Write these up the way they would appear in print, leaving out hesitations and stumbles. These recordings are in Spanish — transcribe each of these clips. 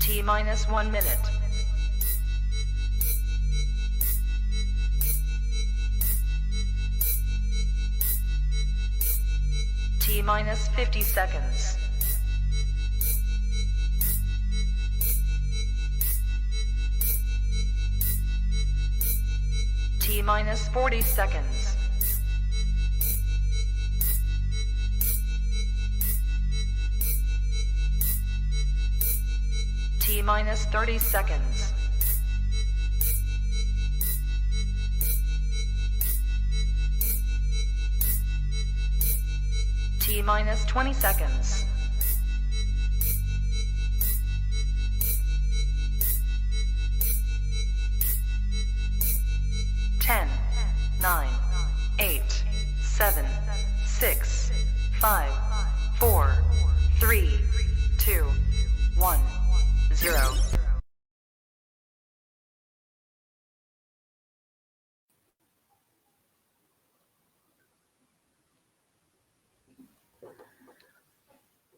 T minus 1 minute. T minus 50 seconds. T minus 40 seconds. T minus 30 seconds. T minus 20 seconds. Ten, 9, 8, 7, 6, 5, 4, 3, 2, 1, 0.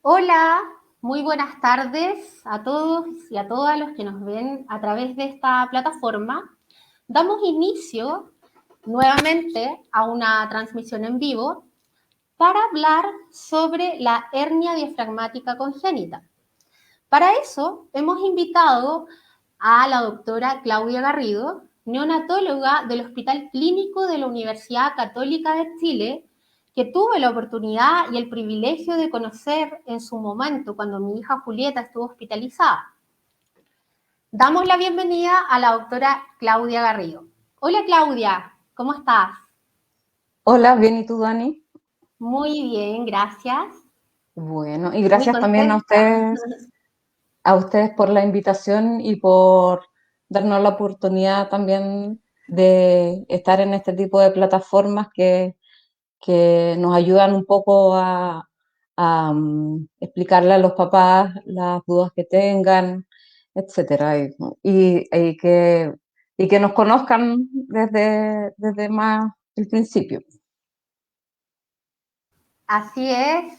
Hola, muy buenas tardes a todos y a todas los que nos ven a través de esta plataforma. Damos inicio nuevamente a una transmisión en vivo para hablar sobre la hernia diafragmática congénita. Para eso hemos invitado a la doctora Claudia Garrido, neonatóloga del Hospital Clínico de la Universidad Católica de Chile, que tuve la oportunidad y el privilegio de conocer en su momento cuando mi hija Julieta estuvo hospitalizada. Damos la bienvenida a la doctora Claudia Garrido. Hola Claudia, ¿cómo estás? Hola, bien, ¿y tú, Dani? Muy bien, gracias. Bueno, y Muy gracias también contenta. a ustedes por la invitación y por darnos la oportunidad también de estar en este tipo de plataformas que nos ayudan un poco a explicarle a los papás las dudas que tengan, etcétera, y que nos conozcan desde más el principio. Así es,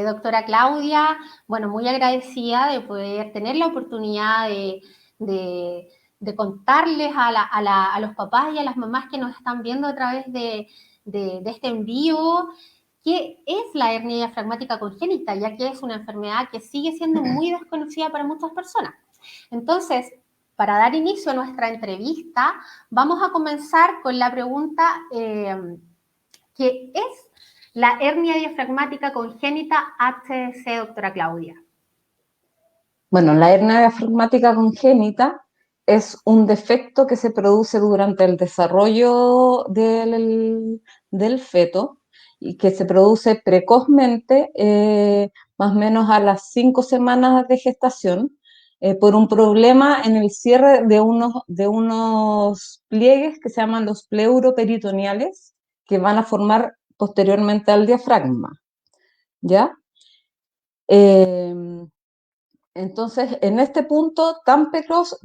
doctora Claudia. Bueno, muy agradecida de poder tener la oportunidad de contarles a los papás y a las mamás que nos están viendo a través de este en vivo qué es la hernia diafragmática congénita, ya que es una enfermedad que sigue siendo muy desconocida para muchas personas. Entonces, para dar inicio a nuestra entrevista, vamos a comenzar con la pregunta que es la hernia diafragmática congénita HDC, doctora Claudia. Bueno, la hernia diafragmática congénita es un defecto que se produce durante el desarrollo del feto y que se produce precozmente, más o menos a las 5 semanas de gestación, por un problema en el cierre de unos pliegues que se llaman los pleuroperitoneales, que van a formar posteriormente al diafragma, ¿ya? Entonces, en este punto tan precoz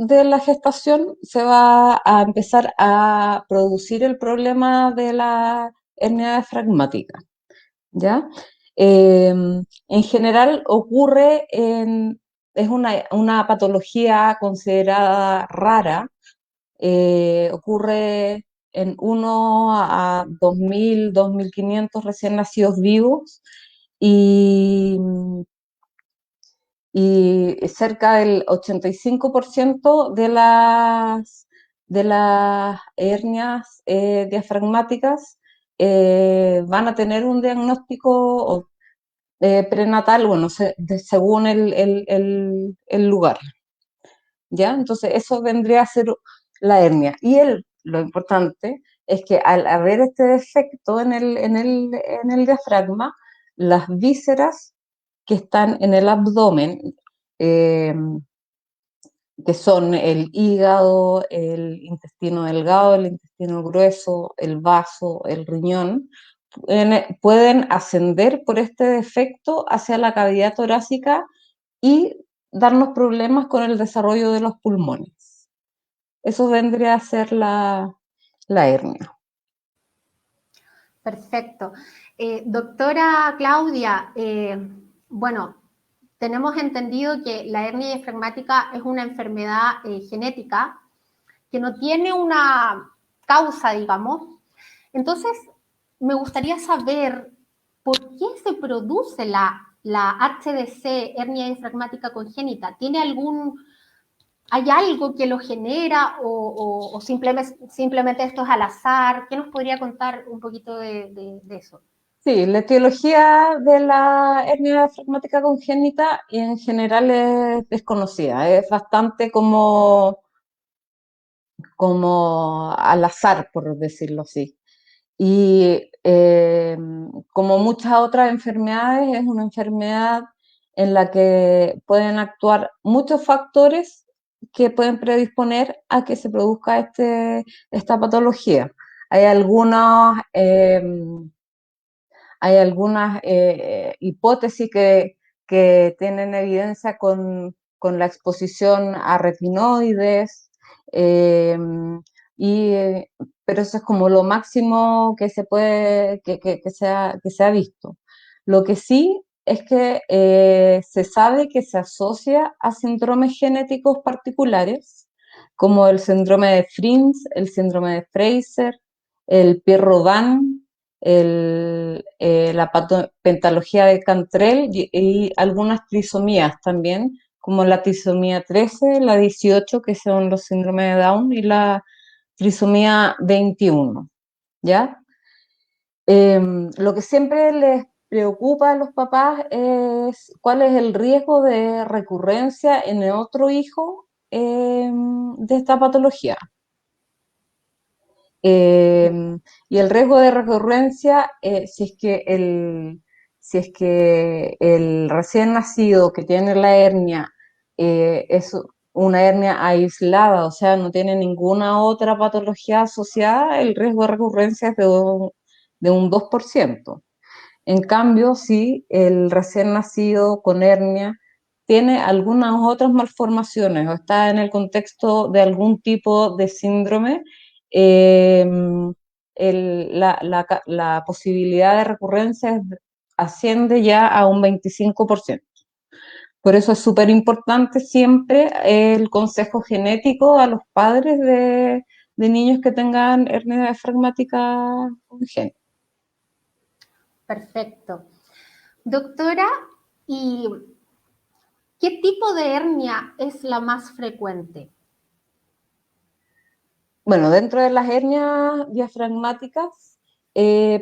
de la gestación se va a empezar a producir el problema de la hernia diafragmática, ¿ya? En general es una patología considerada rara, ocurre en 1 a 2.000, 2.500 recién nacidos vivos y cerca del 85% de las hernias diafragmáticas van a tener un diagnóstico prenatal, bueno, según el lugar, ¿ya? Entonces eso vendría a ser la hernia. Y lo importante es que al haber este defecto en el diafragma, las vísceras que están en el abdomen, eh, que son el hígado, el intestino delgado, el intestino grueso, el vaso, el riñón, pueden ascender por este defecto hacia la cavidad torácica y darnos problemas con el desarrollo de los pulmones. Eso vendría a ser la hernia. Perfecto. Doctora Claudia, bueno, tenemos entendido que la hernia diafragmática es una enfermedad genética que no tiene una causa, digamos. Entonces, me gustaría saber por qué se produce la HDC, hernia diafragmática congénita. ¿Hay algo que lo genera o simplemente esto es al azar? ¿Qué nos podría contar un poquito de eso? Sí, la etiología de la hernia diafragmática congénita en general es desconocida, es bastante como al azar, por decirlo así. Y como muchas otras enfermedades, es una enfermedad en la que pueden actuar muchos factores que pueden predisponer a que se produzca esta patología. Hay algunas hipótesis que tienen evidencia con la exposición a retinoides, eh, y, pero eso es como lo máximo que se ha visto. Lo que sí es que se sabe que se asocia a síndromes genéticos particulares, como el síndrome de Fryns, el síndrome de Fraser, el Pierre-Robin, la pentalogía de Cantrell y algunas trisomías también, como la trisomía 13, la 18, que son los síndromes de Down, y la trisomía 21, ¿ya? Lo que siempre les preocupa a los papás es cuál es el riesgo de recurrencia en el otro hijo de esta patología. Y el riesgo de recurrencia, si es que el recién nacido que tiene la hernia es una hernia aislada, o sea, no tiene ninguna otra patología asociada, el riesgo de recurrencia es de un 2%. En cambio, si el recién nacido con hernia tiene algunas otras malformaciones o está en el contexto de algún tipo de síndrome, eh, la posibilidad de recurrencia asciende ya a un 25%. Por eso es súper importante siempre el consejo genético a los padres de niños que tengan hernia diafragmática congénita. Perfecto. Doctora, ¿y qué tipo de hernia es la más frecuente? Bueno, dentro de las hernias diafragmáticas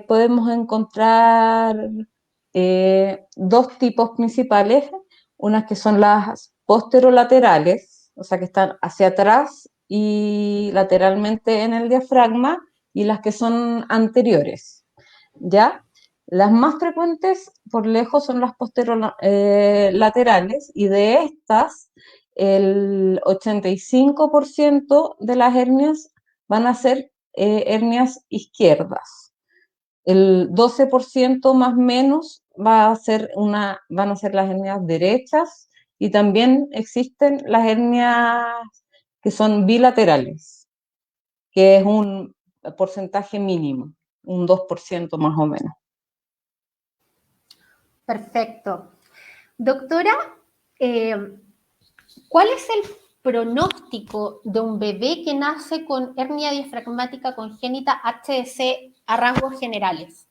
podemos encontrar dos tipos principales, unas que son las posterolaterales, o sea que están hacia atrás y lateralmente en el diafragma, y las que son anteriores, ¿ya? Las más frecuentes por lejos son las posterolaterales, y de estas el 85% de las hernias van a ser hernias izquierdas. El 12% más o menos van a ser las hernias derechas, y también existen las hernias que son bilaterales, que es un porcentaje mínimo, un 2% más o menos. Perfecto. Doctora, ¿cuál es el pronóstico de un bebé que nace con hernia diafragmática congénita HDC a rasgos generales?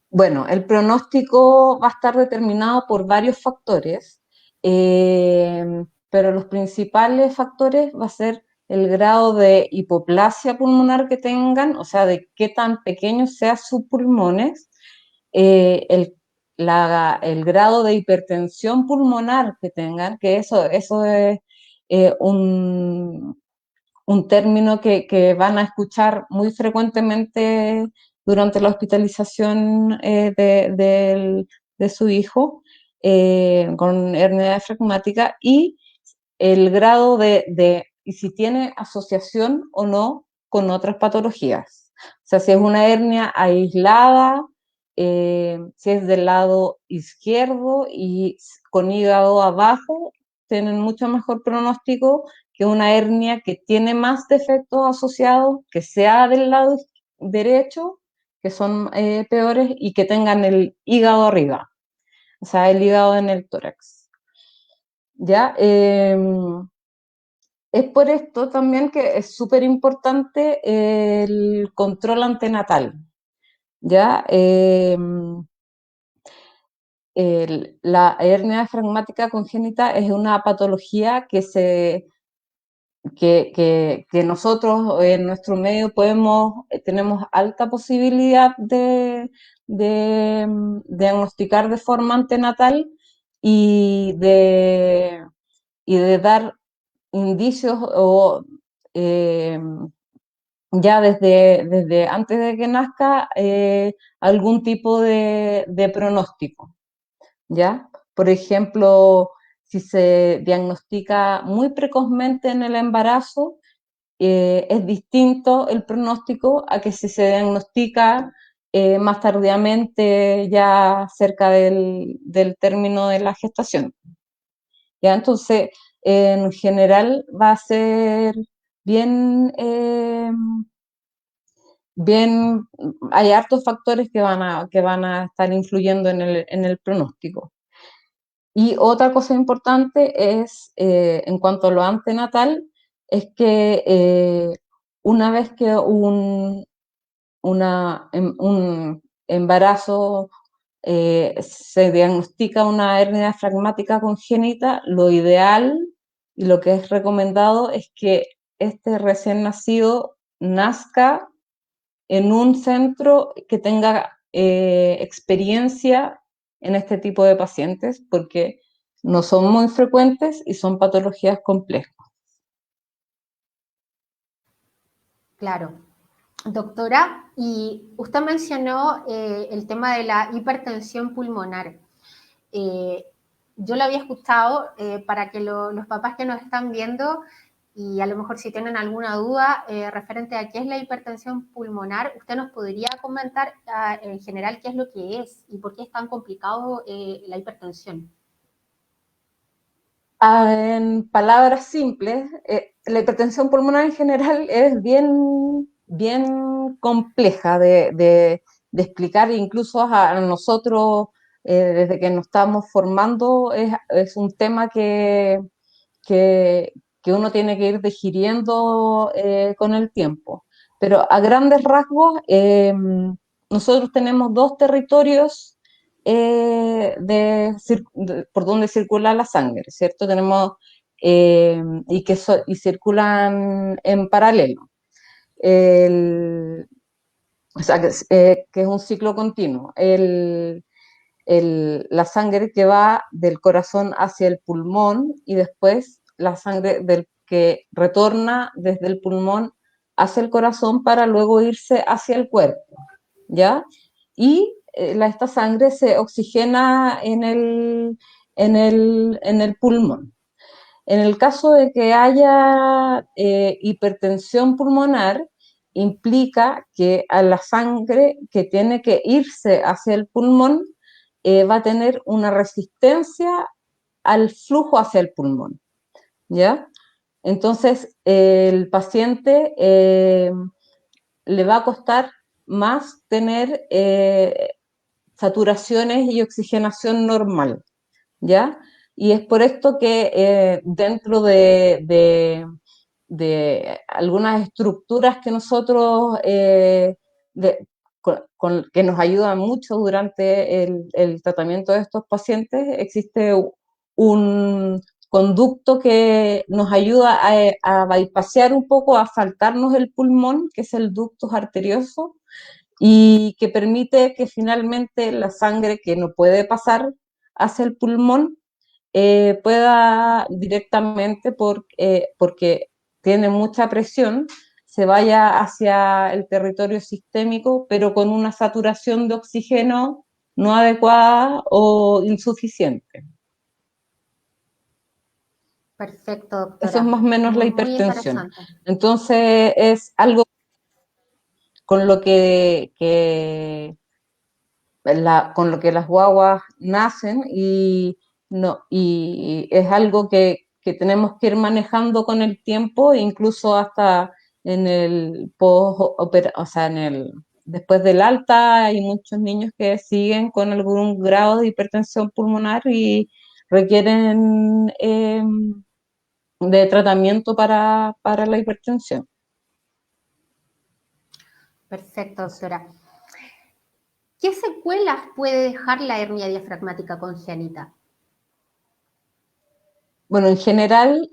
Bueno, el pronóstico va a estar determinado por varios factores, pero los principales factores va a ser el grado de hipoplasia pulmonar que tengan, o sea, de qué tan pequeños sean sus pulmones, el grado de hipertensión pulmonar que tengan, que eso es un término que van a escuchar muy frecuentemente durante la hospitalización de su hijo con hernia diafragmática, y el grado y si tiene asociación o no con otras patologías. O sea, si es una hernia aislada, si es del lado izquierdo y con hígado abajo, tienen mucho mejor pronóstico que una hernia que tiene más defectos asociados, que sea del lado derecho, que son peores, y que tengan el hígado arriba. o sea, el hígado en el tórax. ¿Ya? Es por esto también que es súper importante el control antenatal, ¿ya? La hernia diafragmática congénita es una patología que nosotros en nuestro medio tenemos alta posibilidad de diagnosticar de forma antenatal y de dar indicios o eh, ya desde antes de que nazca algún tipo de pronóstico, ¿ya? Por ejemplo, si se diagnostica muy precozmente en el embarazo, es distinto el pronóstico a que si se diagnostica más tardíamente, ya cerca del término de la gestación. ¿Ya? Entonces, en general va a ser bien, bien, hay hartos factores que van a estar influyendo en el pronóstico. Y otra cosa importante es, en cuanto a lo antenatal, es que una vez que un embarazo se diagnostica una hernia diafragmática congénita, lo ideal y lo que es recomendado es que este recién nacido nazca en un centro que tenga experiencia en este tipo de pacientes, porque no son muy frecuentes y son patologías complejas. Claro. Doctora, y usted mencionó el tema de la hipertensión pulmonar. Eh, yo lo había escuchado para que los papás que nos están viendo y a lo mejor si tienen alguna duda referente a qué es la hipertensión pulmonar, usted nos podría comentar en general qué es lo que es y por qué es tan complicado la hipertensión. En palabras simples, la hipertensión pulmonar en general es bien compleja de explicar, incluso a nosotros, desde que nos estamos formando, es un tema que, que uno tiene que ir digiriendo con el tiempo. Pero a grandes rasgos, nosotros tenemos dos territorios por donde circula la sangre, ¿cierto? Tenemos y circulan en paralelo. El, o sea, que es un ciclo continuo. La sangre que va del corazón hacia el pulmón y después la sangre que retorna desde el pulmón hacia el corazón para luego irse hacia el cuerpo, ¿ya? Y esta sangre se oxigena en el pulmón. En el caso de que haya hipertensión pulmonar, implica que a la sangre que tiene que irse hacia el pulmón va a tener una resistencia al flujo hacia el pulmón, ¿ya? Entonces, el paciente le va a costar más tener saturaciones y oxigenación normal, ¿ya? Y es por esto que dentro de algunas estructuras que nosotros, que nos ayudan mucho durante el tratamiento de estos pacientes, existe un conducto que nos ayuda a bypassear un poco, a saltarnos el pulmón, que es el ductus arterioso, y que permite que finalmente la sangre que no puede pasar hacia el pulmón pueda directamente, porque tiene mucha presión, se vaya hacia el territorio sistémico, pero con una saturación de oxígeno no adecuada o insuficiente. Perfecto, Eso es doctora. más o menos la Muy hipertensión. interesante. Entonces es algo con lo con lo que las guaguas nacen no, y es algo que tenemos que ir manejando con el tiempo, incluso hasta en el o sea, después del alta hay muchos niños que siguen con algún grado de hipertensión pulmonar y requieren de tratamiento para la hipertensión. Perfecto, doctora. ¿Qué secuelas puede dejar la hernia diafragmática congénita? Bueno, en general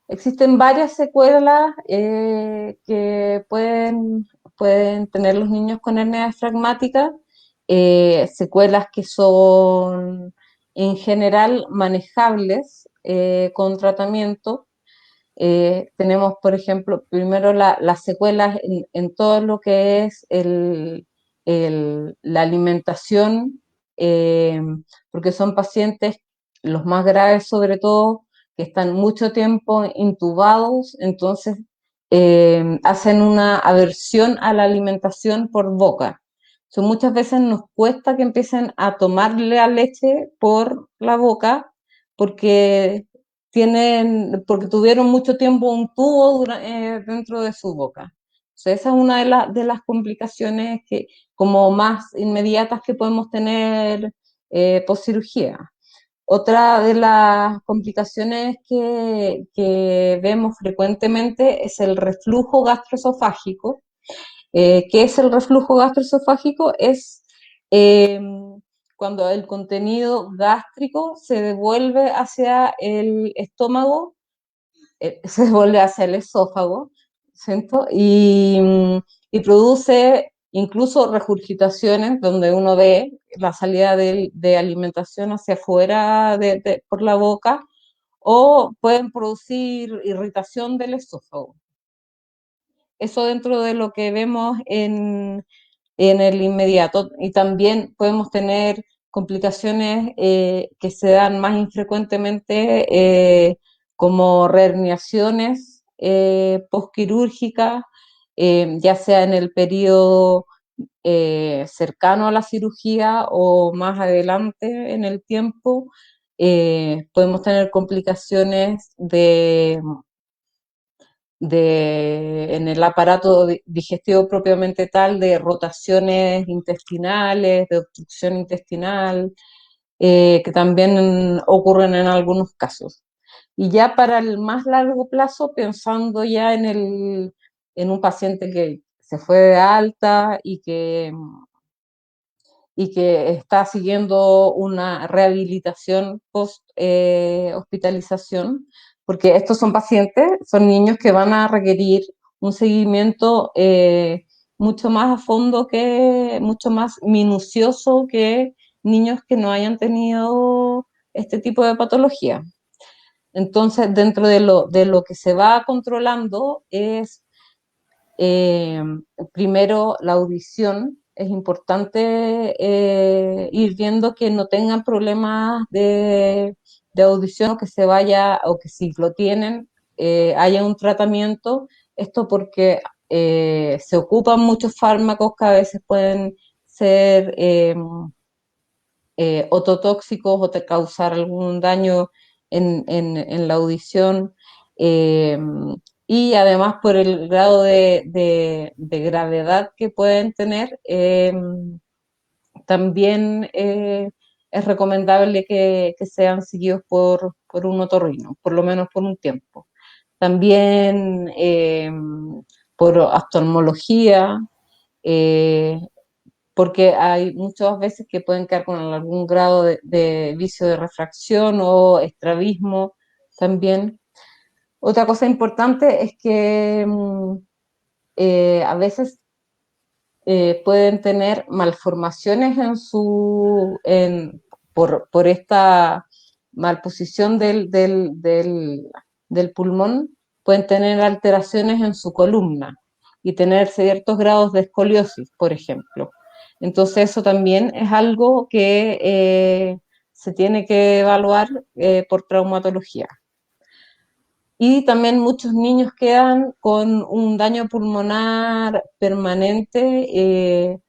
existen varias secuelas que pueden tener los niños con hernia diafragmática, secuelas que son en general manejables con tratamiento. Tenemos, por ejemplo, primero las secuelas en todo lo que es la alimentación, porque son pacientes, los más graves sobre todo, que están mucho tiempo intubados, entonces hacen una aversión a la alimentación por boca. Muchas veces nos cuesta que empiecen a tomar la leche por la boca porque porque tuvieron mucho tiempo un tubo dentro de su boca. Entonces, esa es una de las complicaciones como más inmediatas que podemos tener post cirugía. Otra de las complicaciones que vemos frecuentemente es el reflujo gastroesofágico. ¿Qué es el reflujo gastroesofágico? Es eh, cuando el contenido gástrico se devuelve hacia el estómago, se devuelve hacia el esófago, ¿cierto? Y produce incluso regurgitaciones donde uno ve la salida de alimentación hacia afuera por la boca, o pueden producir irritación del esófago. Eso dentro de lo que vemos en el inmediato, y también podemos tener complicaciones que se dan más infrecuentemente como reherniaciones postquirúrgicas, ya sea en el periodo cercano a la cirugía o más adelante en el tiempo. Podemos tener complicaciones en el aparato digestivo propiamente tal, de rotaciones intestinales, de obstrucción intestinal, que también ocurren en algunos casos. Y ya para el más largo plazo, pensando ya en un paciente que se fue de alta y que está siguiendo una rehabilitación post hospitalización, porque estos son pacientes, son niños que van a requerir un seguimiento mucho más a fondo, mucho más minucioso que niños que no hayan tenido este tipo de patología. Entonces, dentro de lo que se va controlando es primero la audición. Es importante ir viendo que no tengan problemas de audición, o que se vaya, o que si lo tienen, haya un tratamiento. Esto porque se ocupan muchos fármacos que a veces pueden ser ototóxicos o te causar algún daño en la audición. Eh, y además por el grado de gravedad que pueden tener, también es recomendable que sean seguidos por un otorrino, por lo menos por un tiempo. También por oftalmología, porque hay muchas veces que pueden quedar con algún grado de vicio de refracción o estrabismo también. Otra cosa importante es que a veces pueden tener malformaciones por esta malposición del pulmón, pueden tener alteraciones en su columna y tener ciertos grados de escoliosis, por ejemplo. Entonces eso también es algo que se tiene que evaluar por traumatología. Y también muchos niños quedan con un daño pulmonar permanente,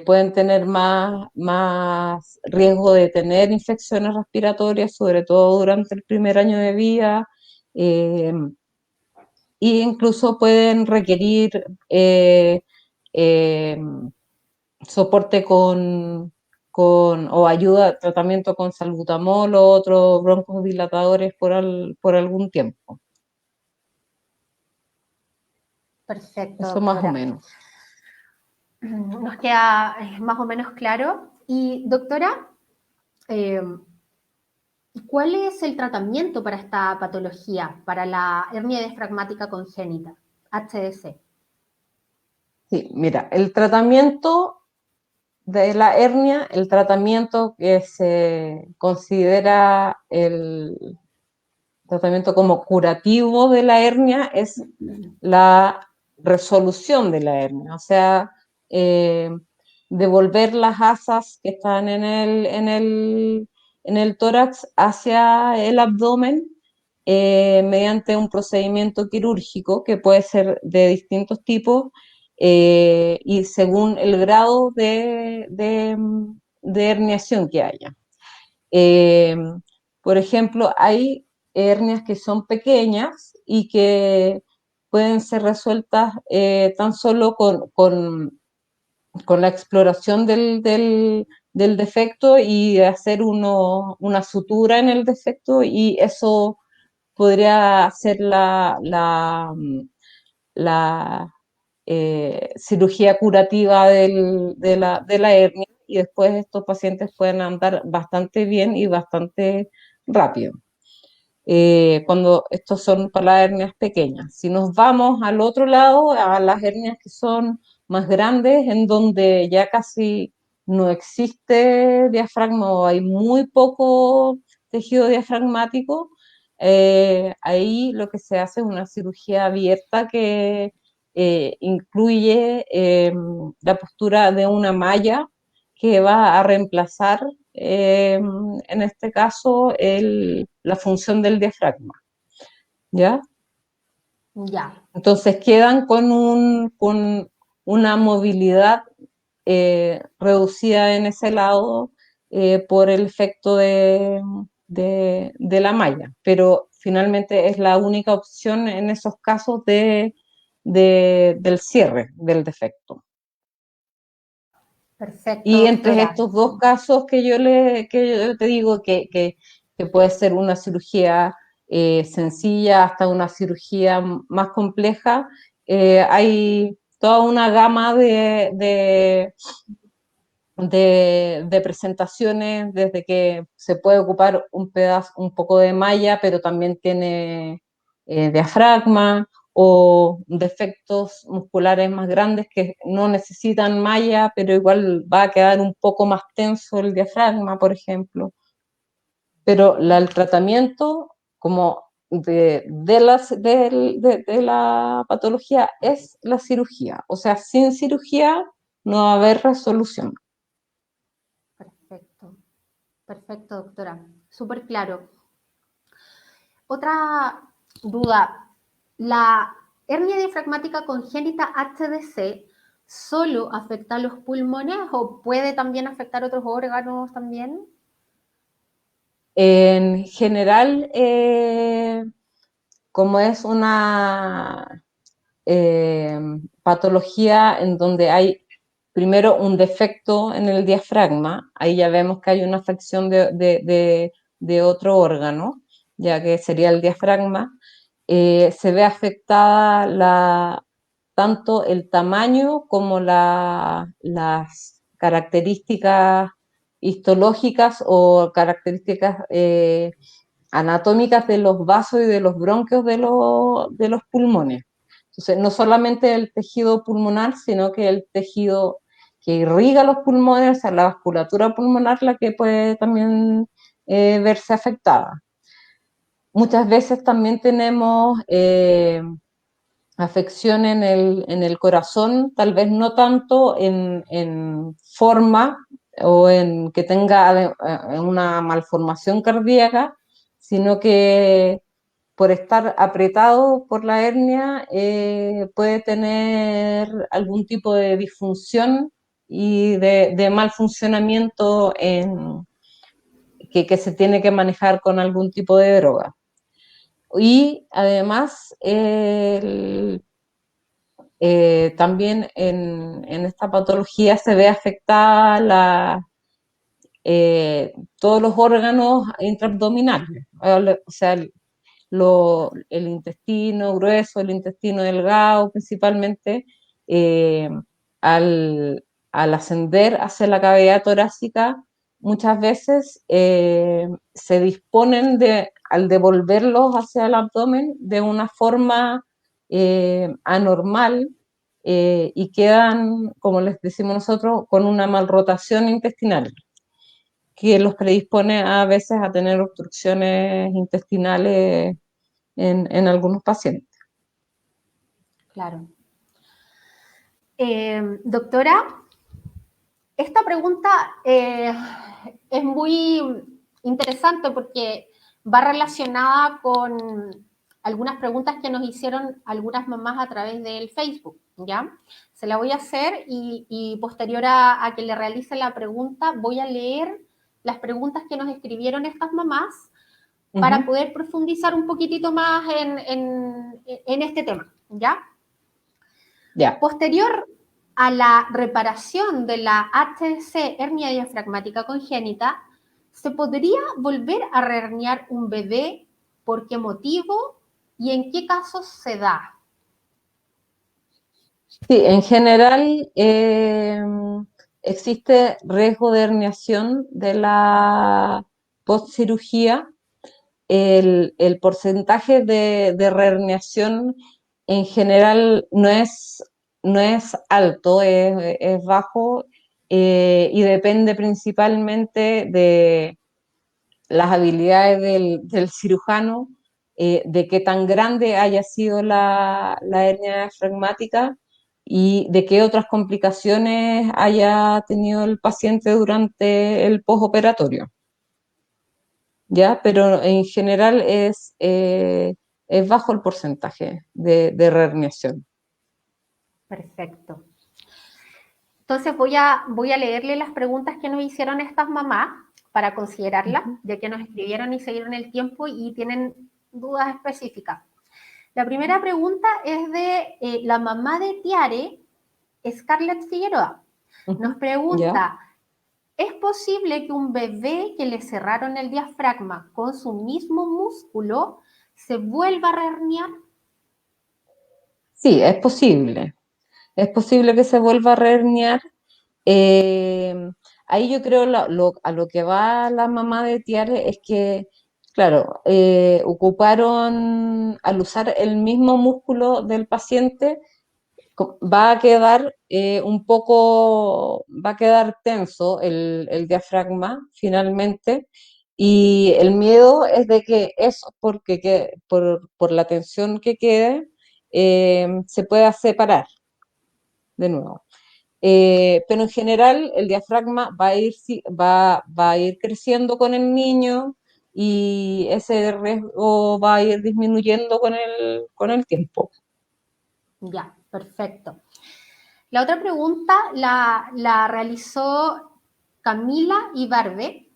pueden tener más riesgo de tener infecciones respiratorias, sobre todo durante el primer año de vida, e incluso pueden requerir eh, soporte o ayuda, tratamiento con salbutamol o otros broncodilatadores por algún tiempo. Perfecto, Eso más o doctora. menos. Nos queda más o menos claro. Y doctora, ¿cuál es el tratamiento para esta patología, para la hernia diafragmática congénita, HDC? Sí, mira, el tratamiento de la hernia, el tratamiento que se considera el tratamiento como curativo de la hernia es la resolución de la hernia, o sea, devolver las asas que están en el tórax hacia el abdomen mediante un procedimiento quirúrgico que puede ser de distintos tipos y según el grado de herniación que haya. Eh, por ejemplo, hay hernias que son pequeñas y que pueden ser resueltas tan solo con la exploración del defecto y hacer una sutura en el defecto, y eso podría ser la cirugía curativa de la hernia, y después estos pacientes pueden andar bastante bien y bastante rápido. Cuando estos son para las hernias pequeñas. Si nos vamos al otro lado, a las hernias que son más grandes, en donde ya casi no existe diafragma o hay muy poco tejido diafragmático, ahí lo que se hace es una cirugía abierta que incluye la postura de una malla que va a reemplazar en este caso la función del diafragma, ¿ya? Ya, Entonces quedan con una movilidad reducida en ese lado por el efecto de la malla, pero finalmente es la única opción en esos casos del cierre del defecto. perfecto, Y entre doctora. estos dos casos que yo te digo que puede ser una cirugía sencilla hasta una cirugía más compleja, hay toda una gama de presentaciones, desde que se puede ocupar un poco de malla, pero también tiene diafragma, o defectos musculares más grandes que no necesitan malla, pero igual va a quedar un poco más tenso el diafragma, por ejemplo. Pero el tratamiento como de la patología es la cirugía. O sea, sin cirugía no va a haber resolución. Perfecto, perfecto, doctora. Súper claro. Otra duda. ¿La hernia diafragmática congénita HDC solo afecta a los pulmones o puede también afectar otros órganos también? En general, como es una patología en donde hay primero un defecto en el diafragma, ahí ya vemos que hay una afección de otro órgano, ya que sería el diafragma, se ve afectada tanto el tamaño como las características histológicas o características anatómicas de los vasos y de los bronquios de los pulmones. Entonces, no solamente el tejido pulmonar, sino que el tejido que irriga los pulmones, o sea, la vasculatura pulmonar, la que puede también verse afectada. Muchas veces también tenemos afección en el corazón, tal vez no tanto en forma o en que tenga una malformación cardíaca, sino que por estar apretado por la hernia puede tener algún tipo de disfunción y de mal funcionamiento que se tiene que manejar con algún tipo de droga. Y además, también en esta patología se ve afectada todos los órganos intraabdominales, o sea, el intestino grueso, el intestino delgado principalmente, eh, al, al ascender hacia la cavidad torácica, muchas veces se disponen al devolverlos hacia el abdomen de una forma anormal, y quedan, como les decimos nosotros, con una malrotación intestinal que los predispone a veces a tener obstrucciones intestinales en algunos pacientes. Claro. Doctora, esta pregunta es muy interesante porque va relacionada con algunas preguntas que nos hicieron algunas mamás a través del Facebook, ¿ya? Se la voy a hacer y posterior a que le realice la pregunta, voy a leer las preguntas que nos escribieron estas mamás para poder profundizar un poquitito más en este tema, ¿ya? Ya. Posterior a la reparación de la HC, hernia diafragmática congénita, ¿se podría volver a reherniar un bebé? ¿Por qué motivo? ¿Y en qué casos se da? Sí, en general existe riesgo de herniación de la postcirugía. El porcentaje de reherniación en general no es alto, es bajo, y depende principalmente de las habilidades del cirujano, de qué tan grande haya sido la hernia diafragmática y de qué otras complicaciones haya tenido el paciente durante el postoperatorio. ¿Ya? Pero en general es bajo el porcentaje de reherniación. Perfecto. Entonces voy a leerle las preguntas que nos hicieron estas mamás para considerarlas, ya que nos escribieron y se dieron el tiempo y tienen dudas específicas. La primera pregunta es de la mamá de Tiare, Scarlett Figueroa. Nos pregunta, ¿es posible que un bebé que le cerraron el diafragma con su mismo músculo se vuelva a reherniar? Sí, es posible. Es posible que se vuelva a reherniar. Ahí yo creo a lo que va la mamá de Tiare es que, claro, al usar el mismo músculo del paciente, va a quedar va a quedar tenso el diafragma finalmente, y el miedo es de que eso, por la tensión que quede, se pueda separar de nuevo. Pero en general el diafragma va a ir creciendo con el niño y ese riesgo va a ir disminuyendo con el tiempo. Ya, perfecto. La otra pregunta la realizó Camila Ibarbe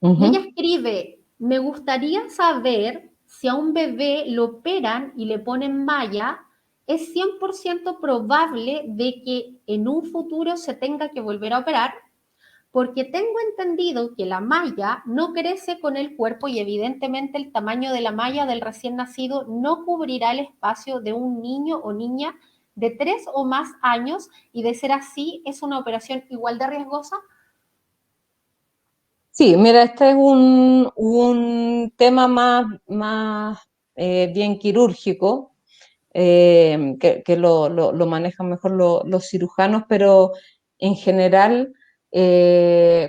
y ella escribe, me gustaría saber si a un bebé lo operan y le ponen malla, ¿es 100% probable de que en un futuro se tenga que volver a operar? Porque tengo entendido que la malla no crece con el cuerpo y evidentemente el tamaño de la malla del recién nacido no cubrirá el espacio de un niño o niña de 3 o más años, y de ser así, ¿es una operación igual de riesgosa? Sí, mira, este es un tema más bien quirúrgico, que lo manejan mejor los cirujanos, pero en general,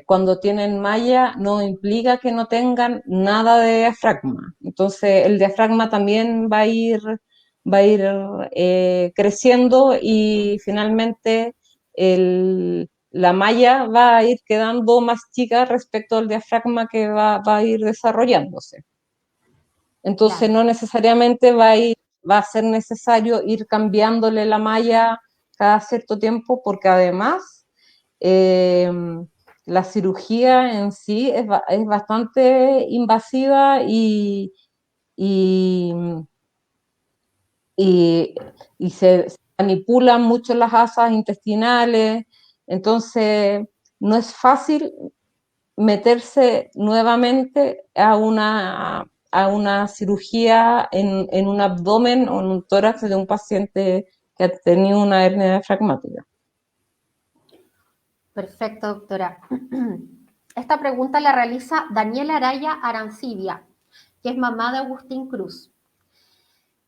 cuando tienen malla no implica que no tengan nada de diafragma. Entonces el diafragma también va a ir creciendo, y finalmente la malla va a ir quedando más chica respecto al diafragma que va a ir desarrollándose. Entonces Claro. no necesariamente va a ser necesario ir cambiándole la malla cada cierto tiempo, porque además eh, la cirugía en sí es bastante invasiva, y, y, y se manipulan mucho las asas intestinales, entonces no es fácil meterse nuevamente a una cirugía en un abdomen o en un tórax de un paciente que ha tenido una hernia diafragmática. Perfecto, doctora. Esta pregunta la realiza Daniela Araya Arancibia, que es mamá de Agustín Cruz.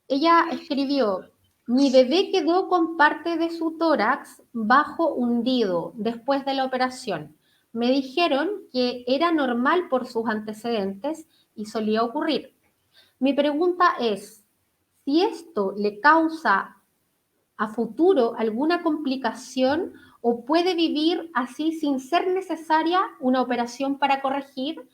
Ella escribió: mi bebé quedó con parte de su tórax bajo hundido después de la operación. Me dijeron que era normal por sus antecedentes y solía ocurrir. Mi pregunta es, si esto le causa a futuro alguna complicación o puede vivir así sin ser necesaria una operación para corregir.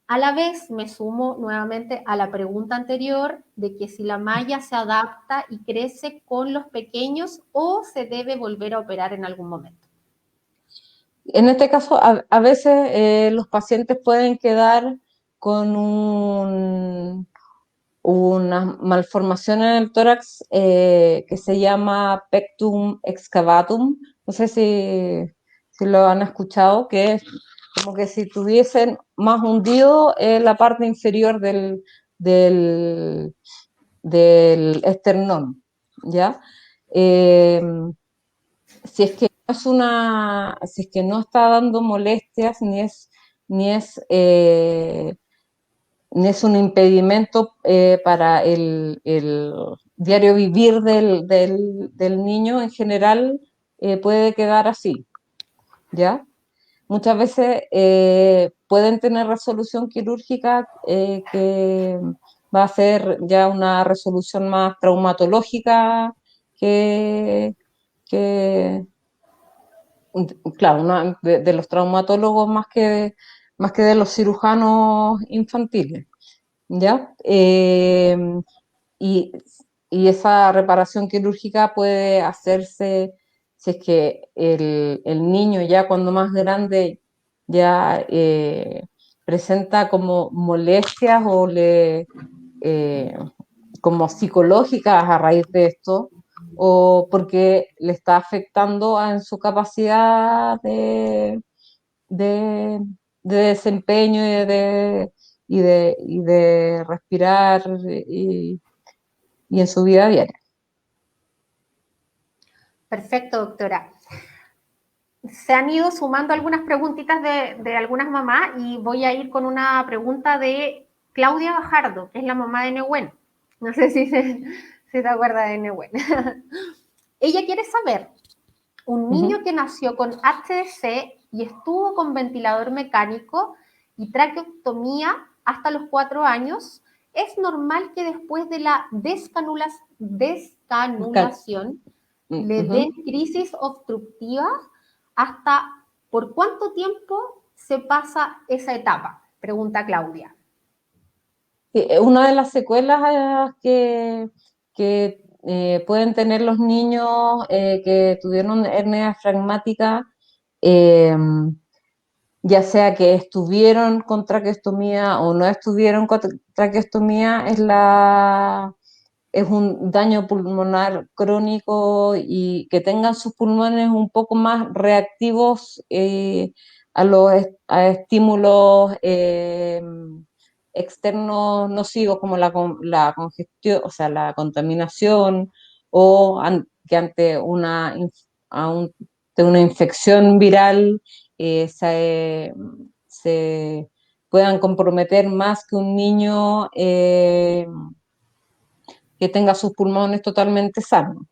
A la vez me sumo nuevamente a la pregunta anterior de que si la malla se adapta y crece con los pequeños o se debe volver a operar en algún momento. En este caso, a veces los pacientes pueden quedar con una malformación en el tórax que se llama pectum excavatum. No sé si lo han escuchado, que es como que si tuviesen más hundido la parte inferior del, del esternón, ¿ya? Eh, si es que no es si es que no está dando molestias ni es, eh, ni es un impedimento para el diario vivir del niño en general, puede quedar así, ¿ya? Muchas veces pueden tener resolución quirúrgica que va a ser ya una resolución más traumatológica que, que claro, de los traumatólogos más que de los cirujanos infantiles, ¿ya? Y, y esa reparación quirúrgica puede hacerse si es que el niño ya cuando más grande ya presenta como molestias eh, como psicológicas a raíz de esto, o porque le está afectando en su capacidad de, de desempeño y de respirar y en su vida diaria. Perfecto, doctora. Se han ido sumando algunas preguntitas de algunas mamás y voy a ir con una pregunta de Claudia Bajardo, que es la mamá de Nehuen. No sé si te acuerdas de Nehuen. Ella quiere saber, un niño que nació con HDC y estuvo con ventilador mecánico y traqueotomía hasta los 4 años, ¿es normal que después de la descanulación le den crisis obstructiva? ¿Hasta por cuánto tiempo se pasa esa etapa? Pregunta Claudia. Una de las secuelas que pueden tener los niños que tuvieron hernia diafragmática, ya sea que estuvieron con traqueostomía o no estuvieron con traqueostomía, es un daño pulmonar crónico y que tengan sus pulmones un poco más reactivos a estímulos externos nocivos como la congestión, o sea, la contaminación o que ante una infección viral se puedan comprometer más que un niño que tenga sus pulmones totalmente sanos,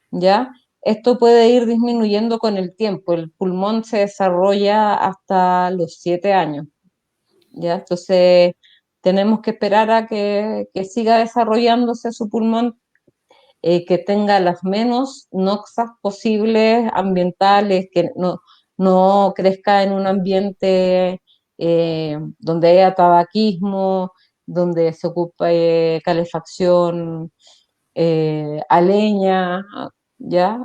¿ya? Esto puede ir disminuyendo con el tiempo. El pulmón se desarrolla hasta los 7 años, ¿ya? Entonces, tenemos que esperar a que siga desarrollándose su pulmón, que tenga las menos noxas posibles ambientales, que no crezca en un ambiente donde haya tabaquismo, donde se ocupe calefacción a leña, ¿ya?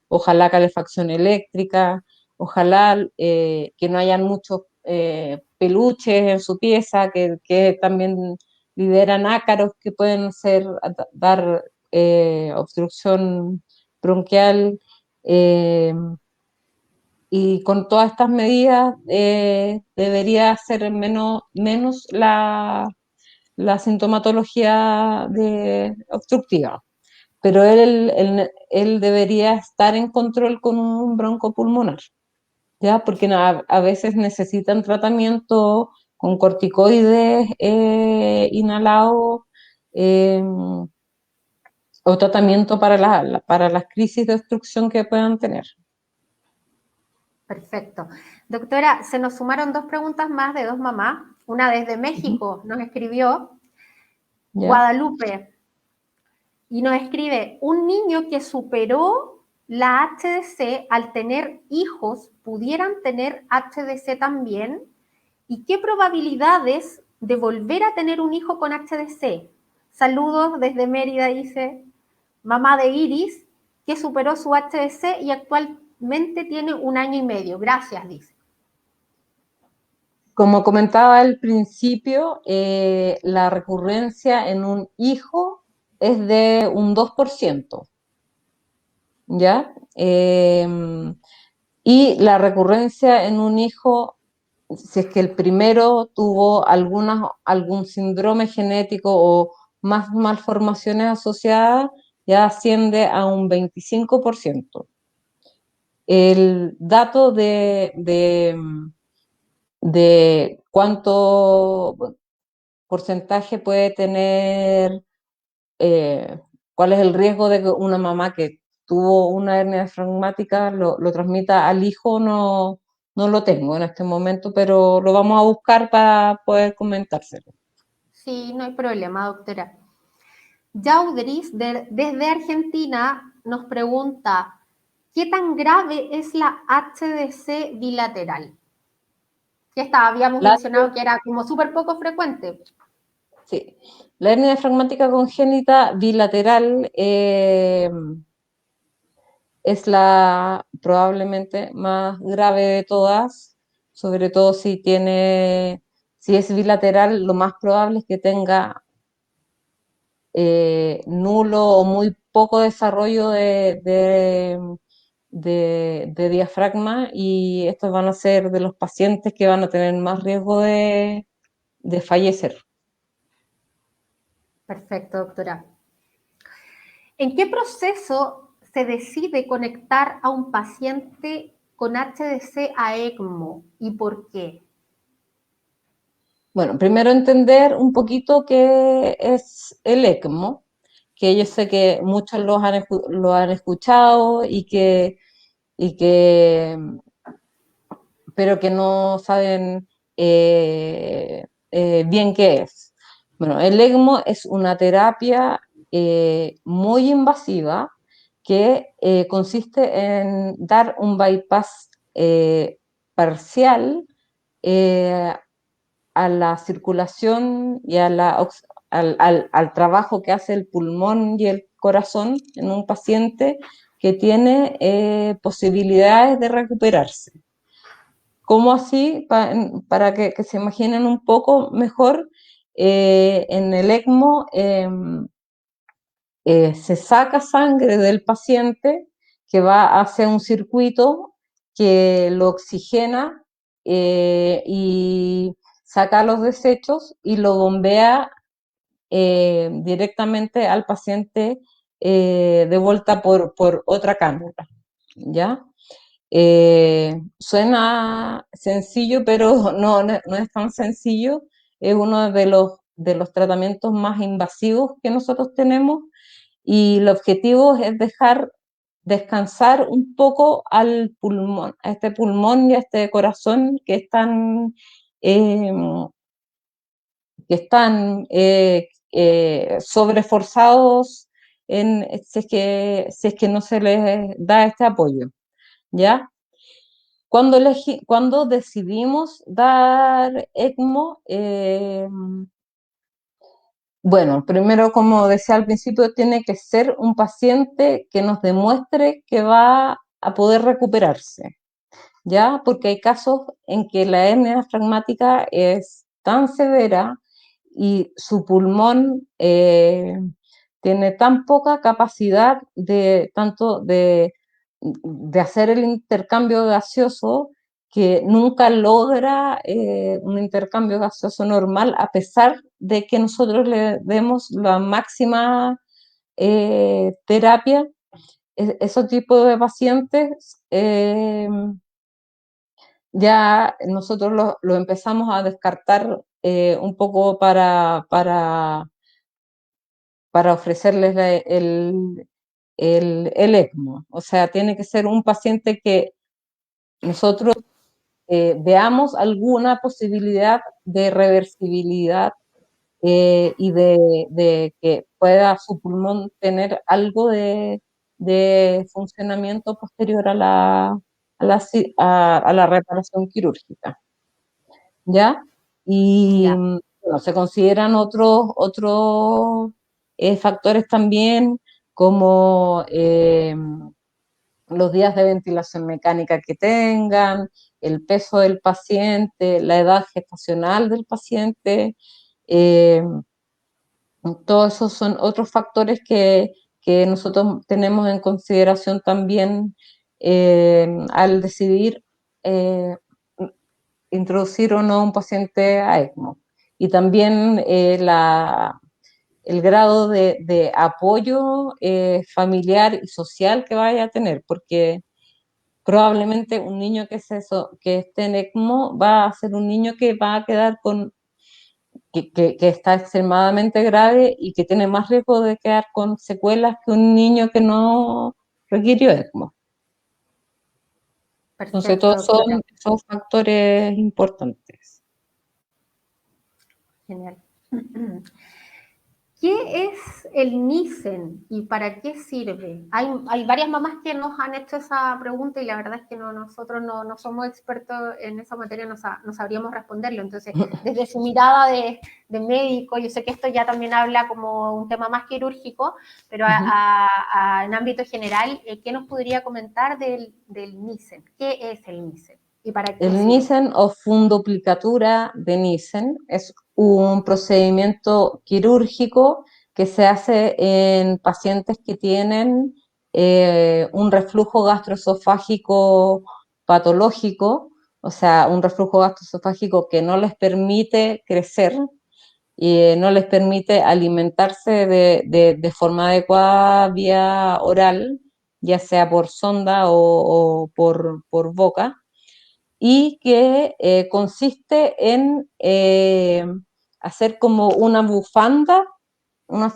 Ojalá calefacción eléctrica, ojalá que no hayan muchos peluches en su pieza, que también liberan ácaros que pueden dar obstrucción bronquial, y con todas estas medidas debería ser menos la sintomatología obstructiva. Pero él debería estar en control con un broncopulmonar, ¿ya? Porque a veces necesitan tratamiento con corticoides inhalados, o tratamiento para las crisis de obstrucción que puedan tener. Perfecto. Doctora, se nos sumaron 2 preguntas más de 2 mamás. Una desde México nos escribió, ¿Ya? Guadalupe, y nos escribe, un niño que superó la HDC al tener hijos, ¿pudieran tener HDC también? ¿Y qué probabilidades de volver a tener un hijo con HDC? Saludos desde Mérida, dice mamá de Iris, que superó su HDC y actualmente tiene 1 año y medio. Gracias, dice. Como comentaba al principio, la recurrencia en un hijo es de un 2%, ¿ya? Y la recurrencia en un hijo, si es que el primero tuvo algún síndrome genético o más malformaciones asociadas, ya asciende a un 25%. El dato de cuánto porcentaje puede tener, cuál es el riesgo de que una mamá que tuvo una hernia diafragmática lo transmita al hijo, no lo tengo en este momento, pero lo vamos a buscar para poder comentárselo. Sí, no hay problema, doctora. Yaudris, desde Argentina, nos pregunta, ¿qué tan grave es la HDC bilateral? Que habíamos La, mencionado que era como súper poco frecuente. sí, la hernia diafragmática congénita bilateral es la probablemente más grave de todas, sobre todo si es bilateral, lo más probable es que tenga nulo o muy poco desarrollo de diafragma, y estos van a ser de los pacientes que van a tener más riesgo de fallecer. Perfecto, doctora. ¿En qué proceso se decide conectar a un paciente con HDC a ECMO y por qué? Bueno, primero entender un poquito qué es el ECMO, que yo sé que muchos lo han escuchado y que, pero que no saben bien qué es. Bueno, el ECMO es una terapia muy invasiva que consiste en dar un bypass parcial eh, a la circulación y al trabajo que hace el pulmón y el corazón en un paciente que tiene posibilidades de recuperarse. ¿Cómo así? Para que se imaginen un poco mejor, en el ECMO se saca sangre del paciente que va hacia un circuito que lo oxigena y saca los desechos y lo bombea directamente al paciente de vuelta por otra cánula, ¿ya? Suena sencillo, pero no es tan sencillo. Es uno de los tratamientos más invasivos que nosotros tenemos, y el objetivo es dejar descansar un poco al pulmón, a este pulmón y a este corazón eh, sobreforzados si es que no se les da este apoyo, ¿ya? Cuando decidimos dar ECMO, bueno, primero, como decía al principio, tiene que ser un paciente que nos demuestre que va a poder recuperarse, ¿ya? Porque hay casos en que la hernia diafragmática es tan severa y su pulmón tiene tan poca capacidad de hacer el intercambio gaseoso que nunca logra un intercambio gaseoso normal, a pesar de que nosotros le demos la máxima terapia. Esos tipos de pacientes ya nosotros lo empezamos a descartar un poco para ofrecerles el ECMO. O sea, tiene que ser un paciente que nosotros veamos alguna posibilidad de reversibilidad y de que pueda su pulmón tener algo de funcionamiento posterior a la reparación quirúrgica. ¿Ya? Y Ya. bueno, se consideran otros factores también, como los días de ventilación mecánica que tengan, el peso del paciente, la edad gestacional del paciente. eh, Todos esos son otros factores que nosotros tenemos en consideración también al decidir eh, introducir o no un paciente a ECMO. Y también el grado de apoyo familiar y social que vaya a tener, porque probablemente un niño que esté en ECMO va a ser un niño que va a quedar que está extremadamente grave y que tiene más riesgo de quedar con secuelas que un niño que no requirió ECMO. Entonces, Perfecto, todos doctora. son factores importantes. Genial. ¿Qué es el Nissen y para qué sirve? Hay varias mamás que nos han hecho esa pregunta y la verdad es que nosotros no somos expertos en esa materia, no sabríamos responderlo. Entonces, desde su mirada de médico, yo sé que esto ya también habla como un tema más quirúrgico, pero en ámbito general, ¿qué nos podría comentar del Nissen? ¿Qué es el Nissen y para qué El sirve? Nissen o funduplicatura de Nissen es un procedimiento quirúrgico que se hace en pacientes que tienen un reflujo gastroesofágico patológico, o sea, un reflujo gastroesofágico que no les permite crecer y no les permite alimentarse de forma adecuada vía oral, ya sea por sonda o por boca, y que consiste en hacer como una bufanda, una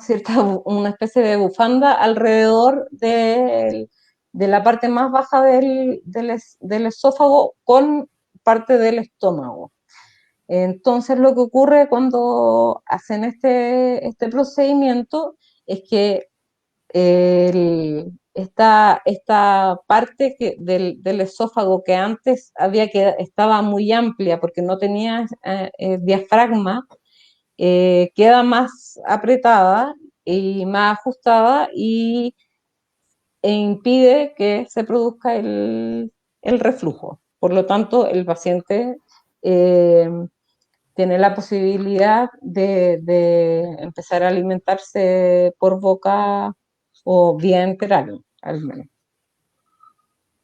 especie de bufanda alrededor de la parte más baja del esófago con parte del estómago. Entonces lo que ocurre cuando hacen este procedimiento es que esta parte del esófago que antes estaba muy amplia porque no tenía diafragma, queda más apretada y más ajustada e impide que se produzca el reflujo. Por lo tanto, el paciente eh, tiene la posibilidad de empezar a alimentarse por boca o vía enteral, al menos.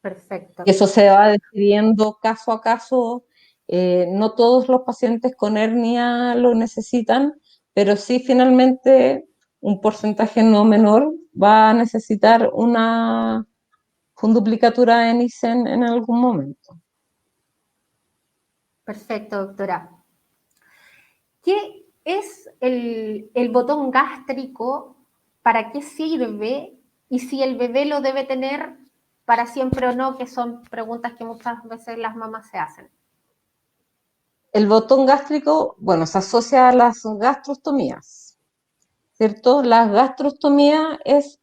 Perfecto. Y eso se va decidiendo caso a caso. No todos los pacientes con hernia lo necesitan, pero sí finalmente un porcentaje no menor va a necesitar una funduplicatura de Nissen en algún momento. Perfecto, doctora. ¿Qué es el botón gástrico? ¿Para qué sirve? Y si el bebé lo debe tener para siempre o no, que son preguntas que muchas veces las mamás se hacen. El botón gástrico, bueno, se asocia a las gastrostomías, ¿cierto? Las gastrostomías es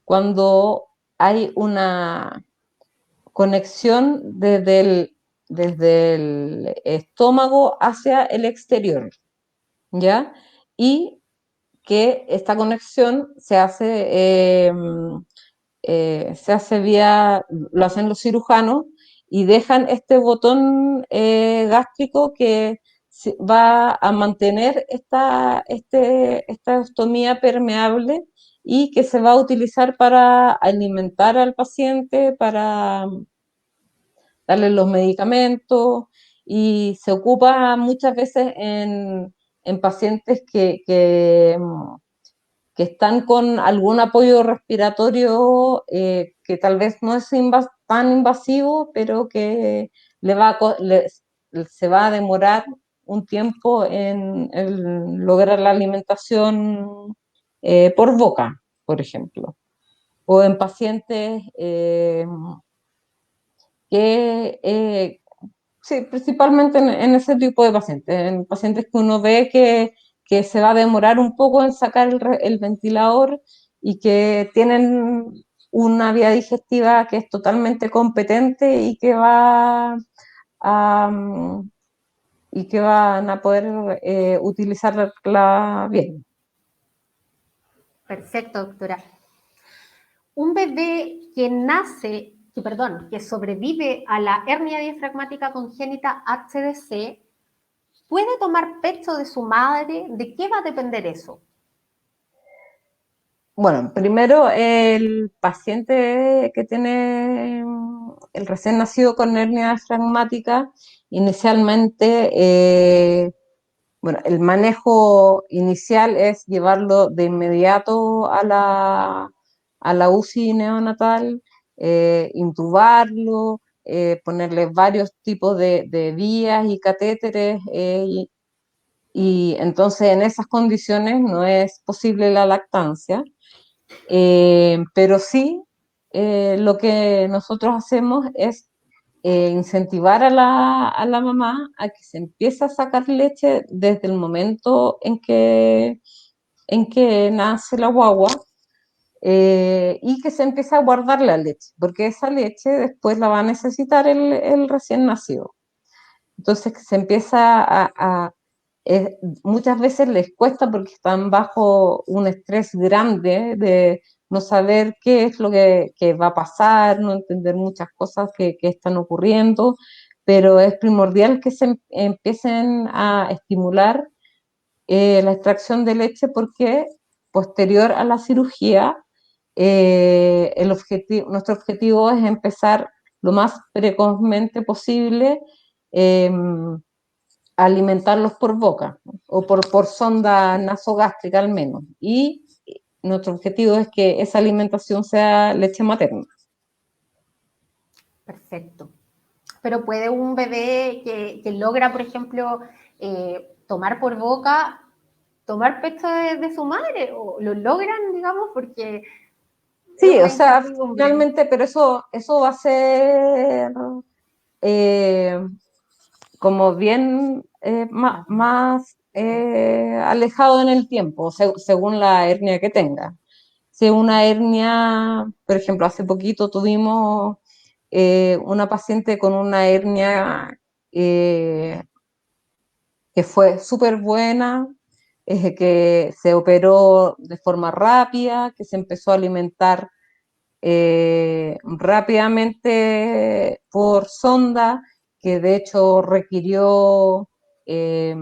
cuando hay una conexión desde el estómago hacia el exterior, ¿ya? Y que esta conexión se hace lo hacen los cirujanos y dejan este botón gástrico que va a mantener esta ostomía permeable y que se va a utilizar para alimentar al paciente, para darle los medicamentos y se ocupa muchas veces en pacientes que están con algún apoyo respiratorio que tal vez no es tan invasivo, pero que se va a demorar un tiempo en lograr la alimentación por boca, por ejemplo. O en pacientes sí, principalmente en ese tipo de pacientes, en pacientes que uno ve que se va a demorar un poco en sacar el ventilador y que tienen una vía digestiva que es totalmente competente a, y que van a poder utilizarla bien. Perfecto, doctora. Un bebé que sobrevive a la hernia diafragmática congénita HDC, ¿puede tomar pecho de su madre? ¿De qué va a depender eso? Bueno, primero el paciente que tiene el recién nacido con hernia diafragmática, inicialmente, bueno, el manejo inicial es llevarlo de inmediato a la UCI neonatal, intubarlo, ponerle varios tipos de vías y catéteres, y entonces en esas condiciones no es posible la lactancia. Pero sí, lo que nosotros hacemos es incentivar a la mamá a que se empiece a sacar leche desde el momento en que nace la guagua, y que se empiece a guardar la leche, porque esa leche después la va a necesitar el recién nacido. Entonces se empieza muchas veces les cuesta porque están bajo un estrés grande de no saber qué es lo que va a pasar, no entender muchas cosas que están ocurriendo, pero es primordial que se empiecen a estimular la extracción de leche porque posterior a la cirugía, nuestro objetivo es empezar lo más precozmente posible eh, alimentarlos por boca o por sonda nasogástrica al menos. Y nuestro objetivo es que esa alimentación sea leche materna. Perfecto. Pero puede un bebé que logra, por ejemplo, tomar por boca, tomar pecho de su madre, o lo logran, digamos, porque es Sí, o una sea, incertidumbre. finalmente, pero eso va a ser como bien más alejado en el tiempo, según la hernia que tenga. Si una hernia, por ejemplo, hace poquito tuvimos una paciente con una hernia eh, que fue súper buena, que se operó de forma rápida, que se empezó a alimentar rápidamente por sonda, que de hecho requirió eh,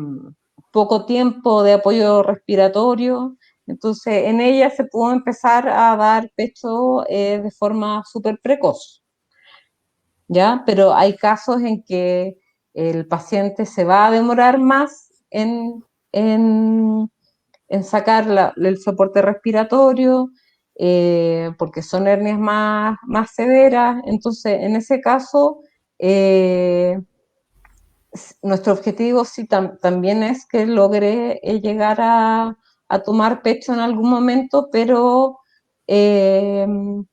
poco tiempo de apoyo respiratorio. Entonces, en ella se pudo empezar a dar pecho de forma súper precoz, ¿ya? Pero hay casos en que el paciente se va a demorar más en sacar el soporte respiratorio, porque son hernias más severas. Entonces, en ese caso, nuestro objetivo sí también es que logre llegar a tomar pecho en algún momento, pero en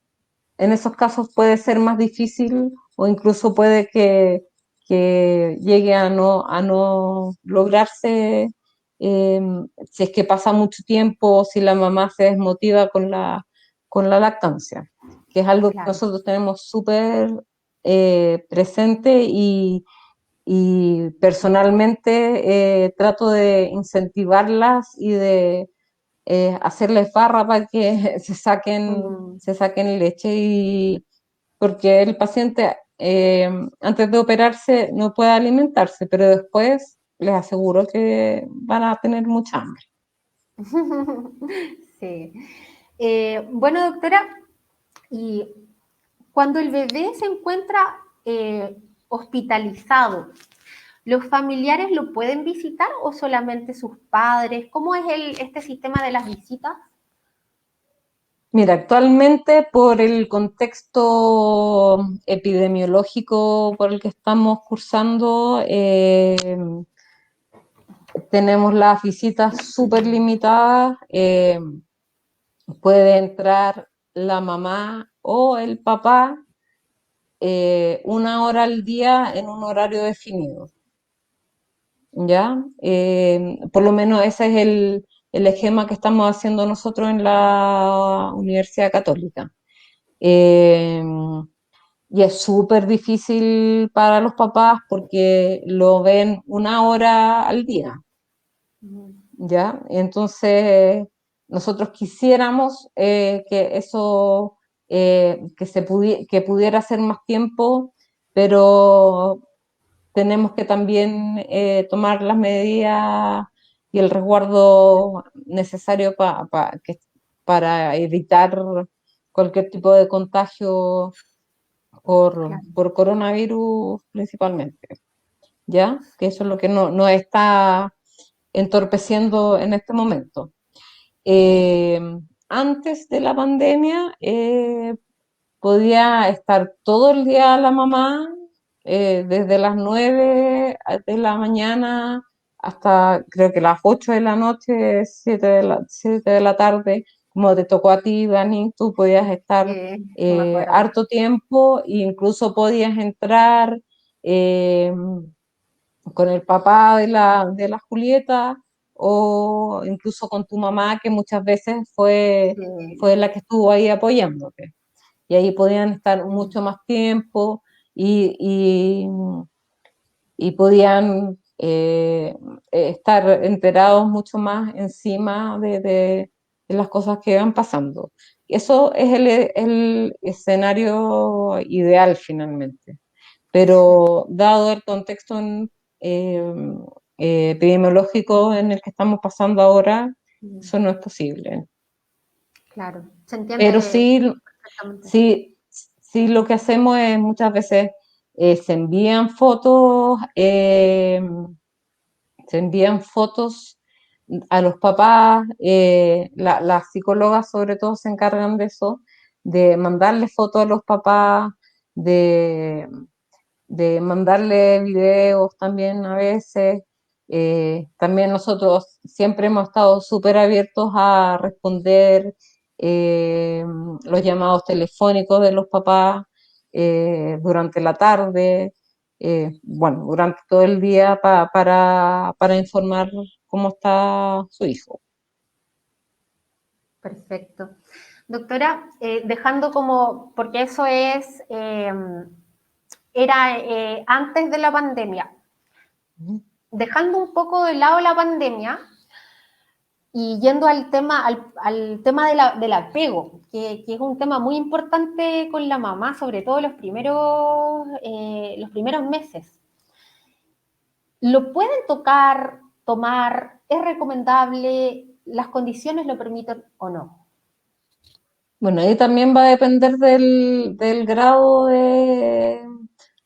esos casos puede ser más difícil o incluso puede que llegue a no lograrse eh, si es que pasa mucho tiempo o si la mamá se desmotiva con la lactancia, que es algo que Claro. nosotros tenemos súper presente y personalmente trato de incentivarlas y de hacerles barra para que Mm, se saquen leche, y porque el paciente antes de operarse no puede alimentarse, pero después les aseguro que van a tener mucha hambre. Sí. Bueno, doctora, y cuando el bebé se encuentra hospitalizado, ¿los familiares lo pueden visitar o solamente sus padres? ¿Cómo es este sistema de las visitas? Mira, actualmente por el contexto epidemiológico por el que estamos cursando, tenemos las visitas súper limitadas. Puede entrar la mamá o el papá 1 hora al día en un horario definido, ¿ya? Por lo menos ese es el esquema que estamos haciendo nosotros en la Universidad Católica. Eh, y es súper difícil para los papás porque lo ven 1 hora al día, ¿ya? Entonces, nosotros quisiéramos que eso, que pudiera ser más tiempo, pero tenemos que también tomar las medidas y el resguardo necesario para evitar cualquier tipo de contagio Claro. por coronavirus principalmente, ¿ya? Que eso es lo que nos está entorpeciendo en este momento. Eh, Antes de la pandemia, podía estar todo el día la mamá, desde las 9 de la mañana hasta creo que las 8 de la noche, 7 de la tarde, como te tocó a ti, Dani, tú podías estar No me acuerdo. harto tiempo e incluso podías entrar eh, con el papá de la Julieta o incluso con tu mamá, que muchas veces fue Sí. la que estuvo ahí apoyándote. Y ahí podían estar mucho más tiempo y, y, y podían estar enterados mucho más encima de las cosas que iban pasando. Eso es el escenario ideal finalmente, pero dado el contexto eh, epidemiológico en el que estamos pasando ahora, eso no es posible. Claro, se Pero entiende sí, perfectamente. sí, sí lo que hacemos es muchas veces se envían fotos a los papás, las psicólogas sobre todo se encargan de eso, de mandarle fotos a los papás, de, de mandarle videos también a veces. También nosotros siempre hemos estado súper abiertos a responder eh, los llamados telefónicos de los papás durante la tarde, bueno, durante todo el día para informar cómo está su hijo. Perfecto. Doctora, dejando como, porque eso es, era antes de la pandemia, dejando un poco de lado la pandemia y yendo al tema del apego, que es un tema muy importante con la mamá, sobre todo los primeros meses. ¿Lo pueden tocar, tomar? ¿Es recomendable? ¿Las condiciones lo permiten o no? Bueno, ahí también va a depender del grado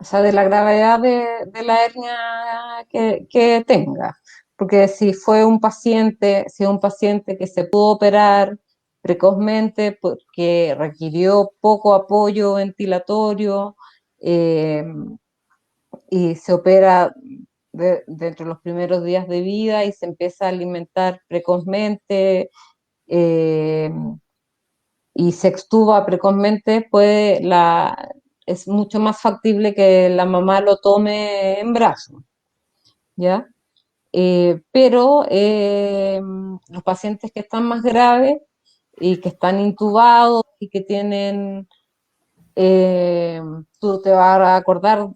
o sea, de la gravedad de la hernia que tenga. Porque si es un paciente que se pudo operar precozmente porque requirió poco apoyo ventilatorio eh, y se opera dentro de los primeros días de vida y se empieza a alimentar precozmente, eh, y se extuba precozmente, es mucho más factible que la mamá lo tome en brazos, ¿ya? Pero los pacientes que están más graves y que están intubados y que tienen, eh, tú te vas a acordar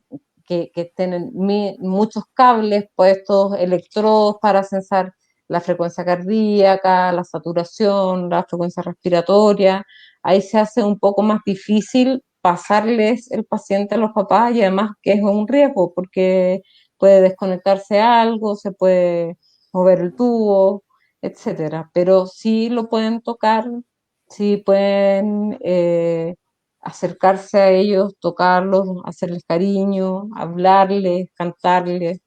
que tienen muchos cables puestos, electrodos para censar la frecuencia cardíaca, la saturación, la frecuencia respiratoria. Ahí se hace un poco más difícil pasarles el paciente a los papás y además que es un riesgo porque puede desconectarse algo, se puede mover el tubo, etcétera. Pero sí lo pueden tocar, sí pueden acercarse a ellos, tocarlos, hacerles cariño, hablarles, cantarles.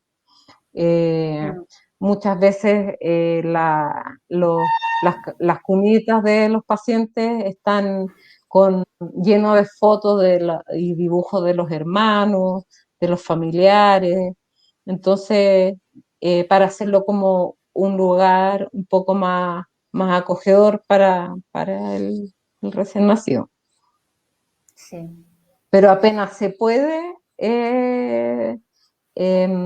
Eh, Mm. Muchas veces las cunitas de los pacientes están llenos de fotos y dibujos de los hermanos, de los familiares. Entonces, para hacerlo como un lugar un poco más acogedor para el recién nacido. Sí. Pero apenas se puede,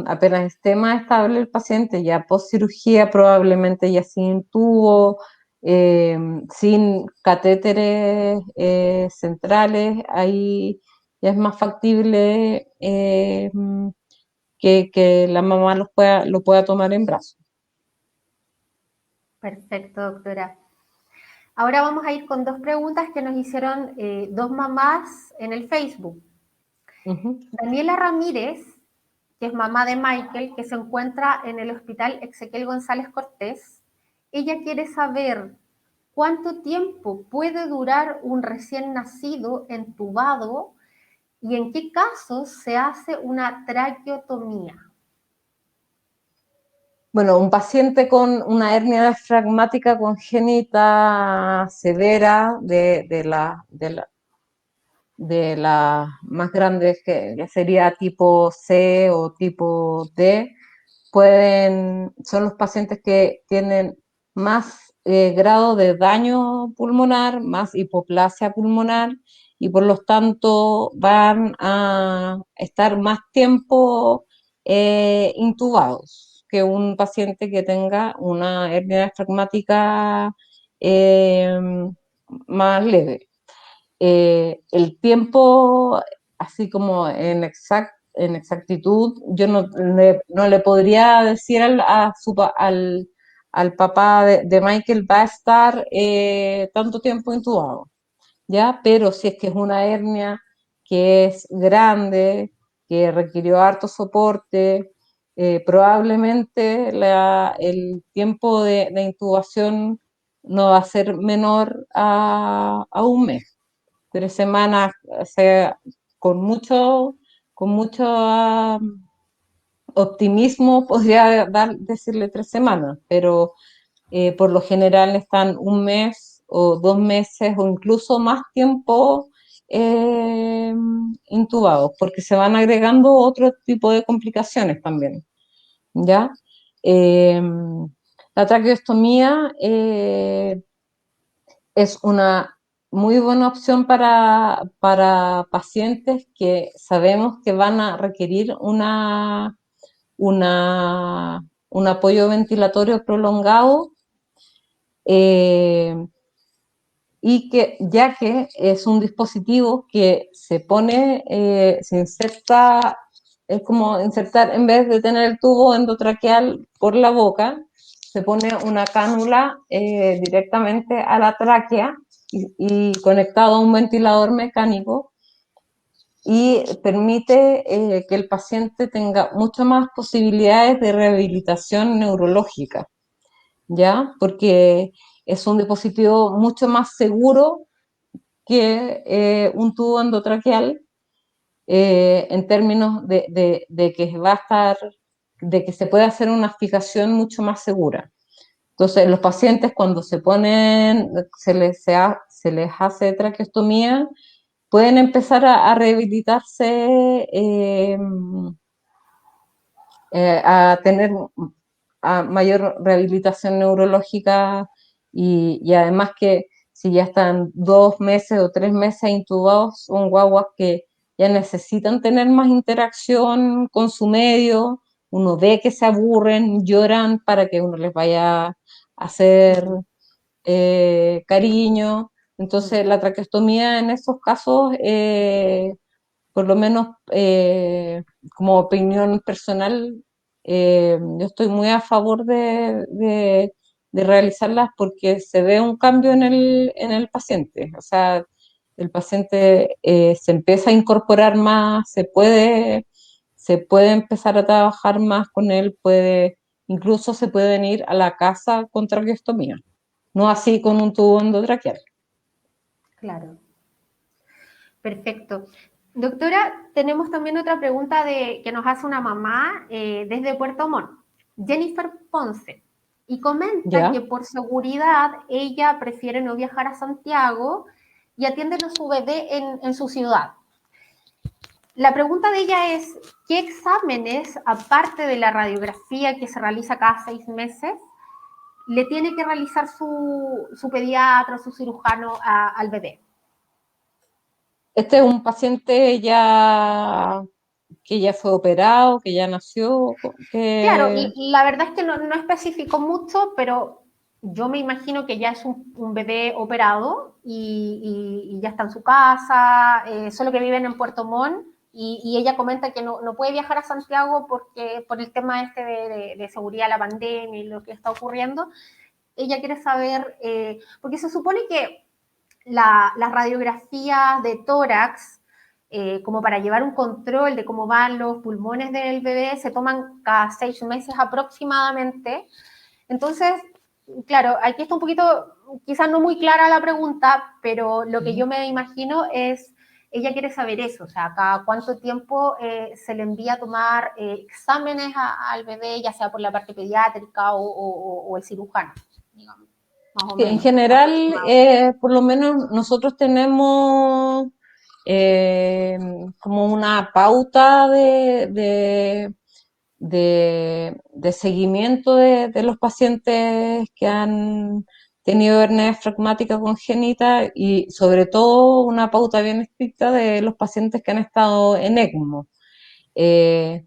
apenas esté más estable el paciente, ya post cirugía, probablemente ya sin tubo, sin catéteres centrales, ahí ya es más factible que la mamá lo pueda tomar en brazos. Perfecto, doctora. Ahora vamos a ir con dos preguntas que nos hicieron dos mamás en el Facebook. Ujú. Daniela Ramírez, que es mamá de Michael, que se encuentra en el Hospital Ezequiel González Cortés. Ella quiere saber cuánto tiempo puede durar un recién nacido entubado y en qué casos se hace una traqueotomía. Bueno, un paciente con una hernia diafragmática congénita severa de las más grandes, que ya sería tipo C o tipo D, son los pacientes que tienen más grado de daño pulmonar, más hipoplasia pulmonar, y por lo tanto van a estar más tiempo intubados que un paciente que tenga una hernia diafragmática eh, más leve. El tiempo, así como en exactitud, yo no le podría decir al papá de Michael va a estar tanto tiempo intubado, ¿ya? Pero si es que es una hernia que es grande, que requirió harto soporte, probablemente el tiempo de intubación no va a ser menor a un mes. 3 semanas, o sea, con mucho, con mucho optimismo podría decirle 3 semanas, pero por lo general están un mes o 2 meses o incluso más tiempo eh, intubados, porque se van agregando otro tipo de complicaciones también, ¿ya? Eh, la traqueostomía es una muy buena opción para pacientes que sabemos que van a requerir un apoyo ventilatorio prolongado, eh, y que ya que es un dispositivo que se pone, se inserta, es como insertar, en vez de tener el tubo endotraqueal por la boca, se pone una cánula directamente a la tráquea y conectado a un ventilador mecánico, y permite que el paciente tenga muchas más posibilidades de rehabilitación neurológica, ¿ya? Porque es un dispositivo mucho más seguro que un tubo endotraqueal, en términos de que va a estar, de que se puede hacer una fijación mucho más segura. Entonces, los pacientes cuando se les hace traqueostomía, pueden empezar a rehabilitarse, a tener mayor rehabilitación neurológica, y además que si ya están 2 meses o 3 meses intubados, son guaguas que ya necesitan tener más interacción con su medio, uno ve que se aburren, lloran para que uno les vaya a hacer cariño. Entonces la traqueostomía en esos casos, por lo menos como opinión personal, yo estoy muy a favor de realizarlas porque se ve un cambio en el paciente. O sea, el paciente se empieza a incorporar más, se puede empezar a trabajar más con él, incluso se pueden ir a la casa con traqueostomía, no así con un tubo endotraqueal. Claro. Perfecto. Doctora, tenemos también otra pregunta que nos hace una mamá desde Puerto Montt, Jennifer Ponce, y comenta que ¿Ya? por seguridad ella prefiere no viajar a Santiago y atiende a su bebé en su ciudad. La pregunta de ella es, ¿qué exámenes, aparte de la radiografía que se realiza cada 6 meses, le tiene que realizar su pediatra, su cirujano al bebé? Este es un paciente que ya fue operado, que ya nació, Claro, que la verdad es que no especificó mucho, pero yo me imagino que ya es un bebé operado y ya está en su casa, solo que viven en Puerto Montt, y ella comenta que no puede viajar a Santiago porque por el tema este de seguridad, la pandemia y lo que está ocurriendo. Ella quiere saber, porque se supone que las radiografías de tórax, como para llevar un control de cómo van los pulmones del bebé, se toman cada 6 meses aproximadamente. Entonces, claro, aquí está un poquito, quizás no muy clara la pregunta, pero lo que yo me imagino es, ella quiere saber eso, o sea, cada cuánto tiempo se le envía a tomar exámenes al bebé, ya sea por la parte pediátrica o el cirujano, digamos, más o en menos, general, aproximado. por lo menos nosotros tenemos eh, como una pauta de seguimiento de los pacientes que han tenido hernia esfagmática congénita y sobre todo una pauta bien estricta de los pacientes que han estado en ECMO. Eh,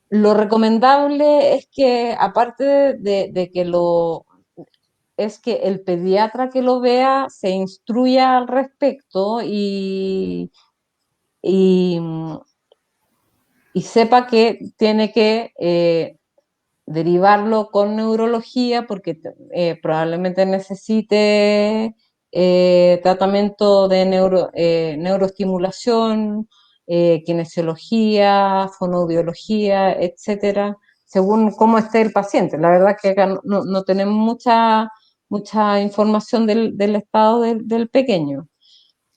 lo recomendable es que, aparte de que es que el pediatra que lo vea se instruya al respecto y, y sepa que tiene que derivarlo con neurología porque probablemente necesite tratamiento de neuroestimulación, kinesiología, fonoaudiología, etcétera, según cómo esté el paciente. La verdad es que acá no tenemos mucha información del estado del pequeño,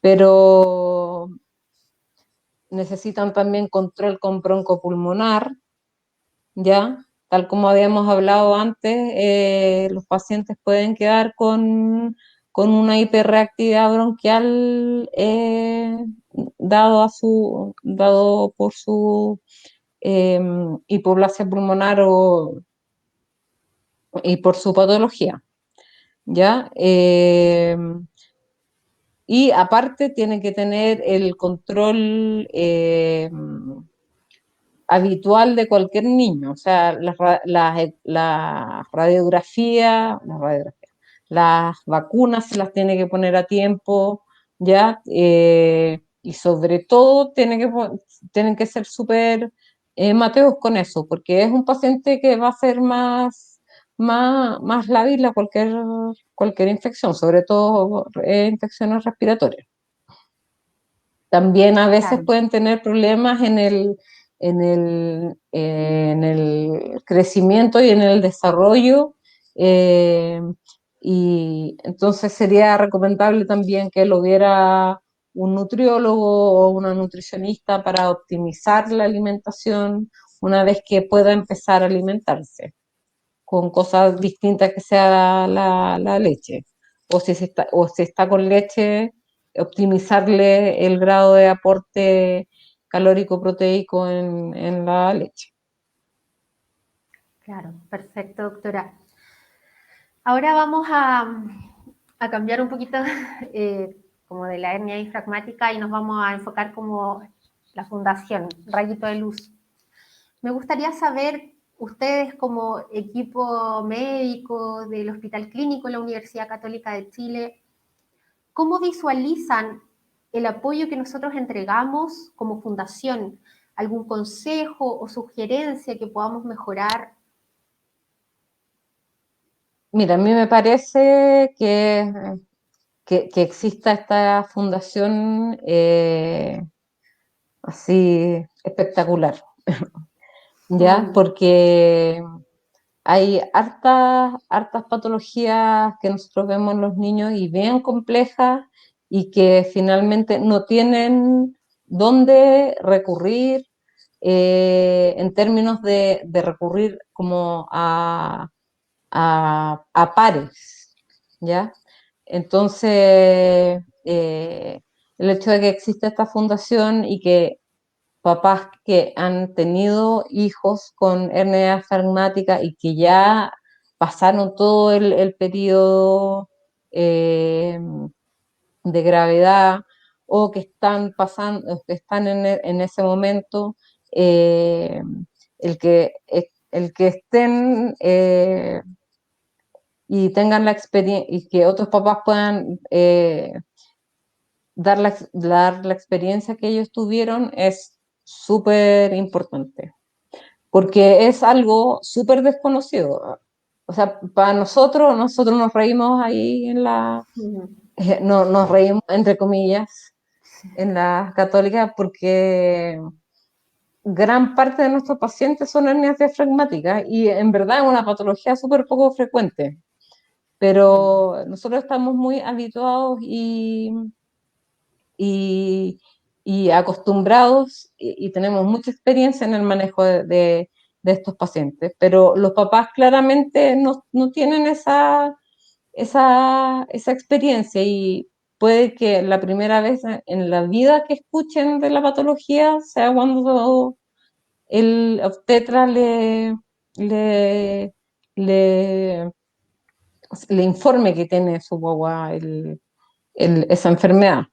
pero necesitan también control con broncopulmonar, ¿ya? Tal como habíamos hablado antes, los pacientes pueden quedar con una hiperreactividad bronquial dado por su hipoplasia pulmonar y por su patología, ¿ya? Y aparte tienen que tener el control habitual de cualquier niño, o sea, las vacunas se las tiene que poner a tiempo, ¿ya? Y sobre todo tienen que ser súper mateos con eso, porque es un paciente que va a ser más lábil a cualquier infección, sobre todo infecciones respiratorias. También a veces Claro. pueden tener problemas en el crecimiento y en el desarrollo, eh, y entonces sería recomendable también que lo viera un nutriólogo o una nutricionista para optimizar la alimentación una vez que pueda empezar a alimentarse con cosas distintas que sea la leche. O si está con leche, optimizarle el grado de aporte calórico proteico en la leche. Claro, perfecto, doctora. Ahora vamos a cambiar un poquito como de la hernia diafragmática y nos vamos a enfocar como la fundación, Rayito de Luz. Me gustaría saber, ustedes como equipo médico del Hospital Clínico de la Universidad Católica de Chile, ¿cómo visualizan el apoyo que nosotros entregamos como fundación? ¿Algún consejo o sugerencia que podamos mejorar? Mira, a mí me parece que exista esta fundación así espectacular, ¿ya? Mm, Porque hay hartas patologías que nosotros vemos en los niños y bien complejas y que finalmente no tienen dónde recurrir en términos de recurrir como a pares, ¿ya? Entonces, el hecho de que exista esta fundación y que papás que han tenido hijos con hernia diafragmática y que ya pasaron todo el periodo de gravedad o que están pasando, que están en ese momento, eh, el que estén y tengan la experiencia y que otros papás puedan dar la experiencia que ellos tuvieron es súper importante, porque es algo súper desconocido. O sea, para nosotros nos reímos ahí mm, no, nos reímos entre comillas en la católica porque gran parte de nuestros pacientes son hernias diafragmáticas y en verdad es una patología súper poco frecuente, mm, pero nosotros estamos muy habituados y, y acostumbrados y tenemos mucha experiencia en el manejo de estos pacientes, pero los papás claramente no tienen esa experiencia y puede que la primera vez en la vida que escuchen de la patología sea cuando el obstetra le, le, le informe que tiene su guagua esa enfermedad.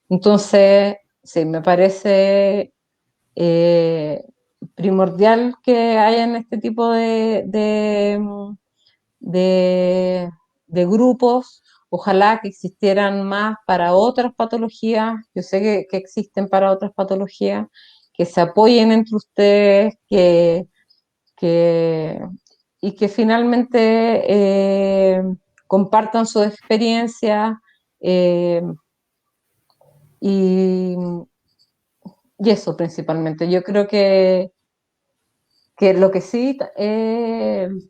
Entonces, sí, me parece eh, primordial que hayan este tipo de, de grupos. Ojalá que existieran más para otras patologías. Yo sé que existen para otras patologías, que se apoyen entre ustedes, que, y que finalmente compartan su experiencia eh, y, y eso principalmente. Yo creo que lo que sí,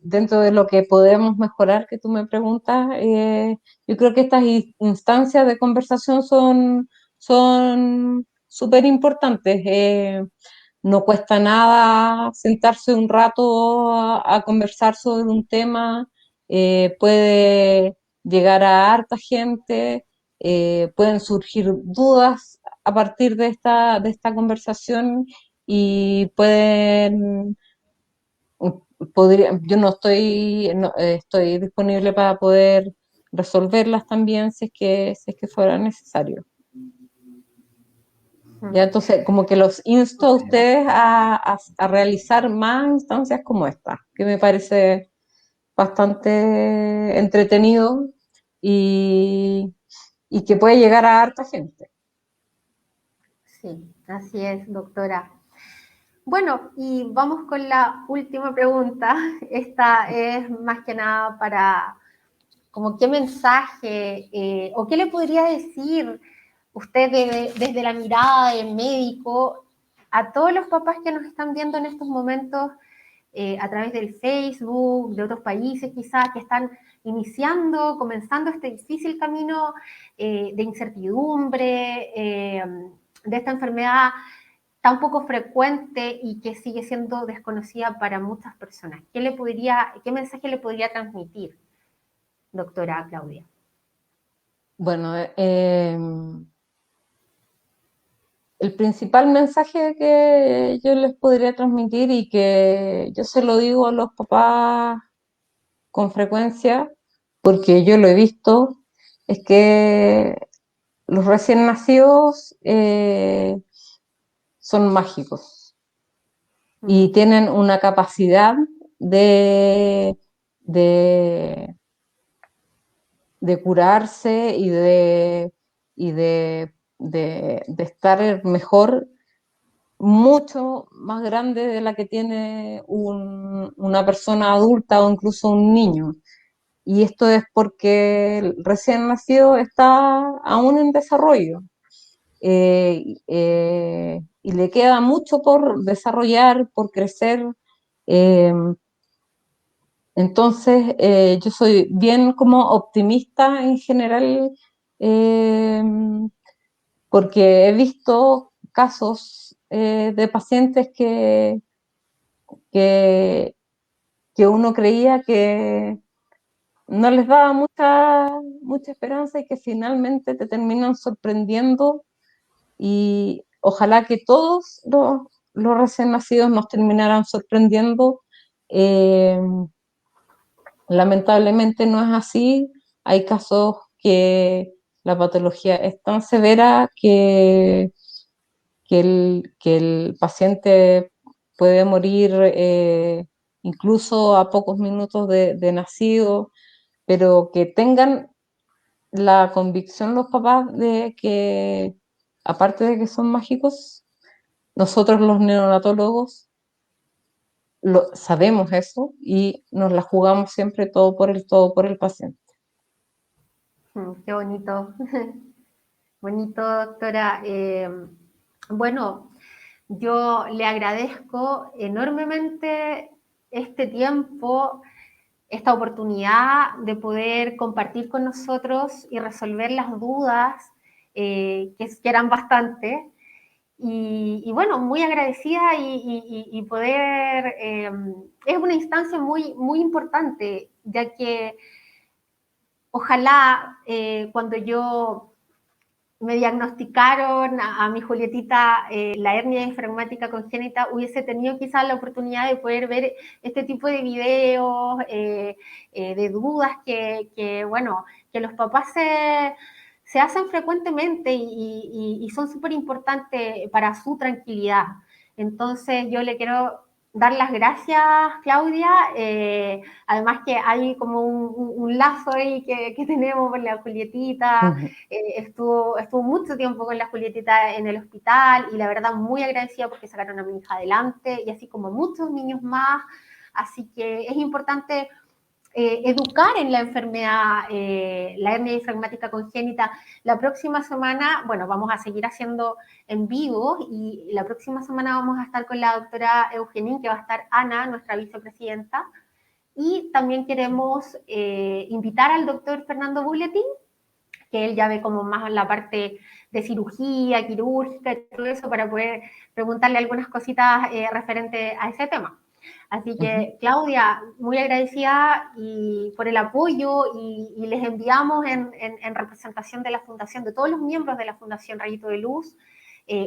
dentro de lo que podemos mejorar, que tú me preguntas, yo creo que estas instancias de conversación son súper importantes. No cuesta nada sentarse un rato a conversar sobre un tema, puede llegar a harta gente, pueden surgir dudas a partir de esta conversación y yo no estoy, estoy disponible para poder resolverlas también si es que fuera necesario. Ya, mm. entonces, como que los insto a ustedes a realizar más instancias como esta, que me parece bastante entretenido y, y que puede llegar a harta gente. Sí, así es, doctora. Bueno, y vamos con la última pregunta. Esta es más que nada para, como qué mensaje o qué le podría decir usted desde la mirada del médico a todos los papás que nos están viendo en estos momentos a través del Facebook, de otros países quizás, que están iniciando, comenzando este difícil camino de incertidumbre, de esta enfermedad tan poco frecuente y que sigue siendo desconocida para muchas personas. ¿Qué mensaje le podría transmitir, doctora Claudia? Bueno, el principal mensaje que yo les podría transmitir y que yo se lo digo a los papás con frecuencia, porque yo lo he visto, es que los recién nacidos son mágicos y Mm, tienen una capacidad de, de, de curarse y de estar mejor mucho más grande de la que tiene una persona adulta o incluso un niño. Y esto es porque el recién nacido está aún en desarrollo. y le queda mucho por desarrollar, por crecer. Entonces, yo soy bien como optimista en general, eh, porque he visto casos de pacientes que, que uno creía que no les daba mucha esperanza y que finalmente te terminan sorprendiendo, y ojalá que todos los recién nacidos nos terminaran sorprendiendo. Eh, Lamentablemente no es así. Hay casos que la patología es tan severa que el paciente puede morir incluso a pocos minutos de nacido, pero que tengan la convicción los papás de que, aparte de que son mágicos, nosotros los neonatólogos sabemos eso y nos la jugamos siempre todo por el paciente. Qué bonito. Bonito, doctora. Bueno, yo le agradezco enormemente este tiempo, esta oportunidad de poder compartir con nosotros y resolver las dudas, que eran bastantes. Y bueno, muy agradecida y poder, es una instancia muy importante, ya que ojalá cuando yo me diagnosticaron a mi Julietita la hernia diafragmática congénita, hubiese tenido quizás la oportunidad de poder ver este tipo de videos, de dudas bueno, que los papás se hacen frecuentemente y son súper importantes para su tranquilidad. Entonces yo le quiero dar las gracias, Claudia. Además que hay como un lazo ahí que tenemos con la Julietita. Estuvo mucho tiempo con la Julietita en el hospital y la verdad muy agradecida porque sacaron a mi hija adelante y así como muchos niños más. Así que es importante educar en la enfermedad, la hernia diafragmática congénita. La próxima semana, bueno, vamos a seguir haciendo en vivo y la próxima semana vamos a estar con la doctora Eugenie, que va a estar Ana, nuestra vicepresidenta, y también queremos invitar al doctor Fernando Bulletin, que él ya ve como más la parte de cirugía, quirúrgica y todo eso, para poder preguntarle algunas cositas referentes a ese tema. Así que, Claudia, muy agradecida y por el apoyo y les enviamos en representación de la Fundación, de todos los miembros de la Fundación Rayito de Luz,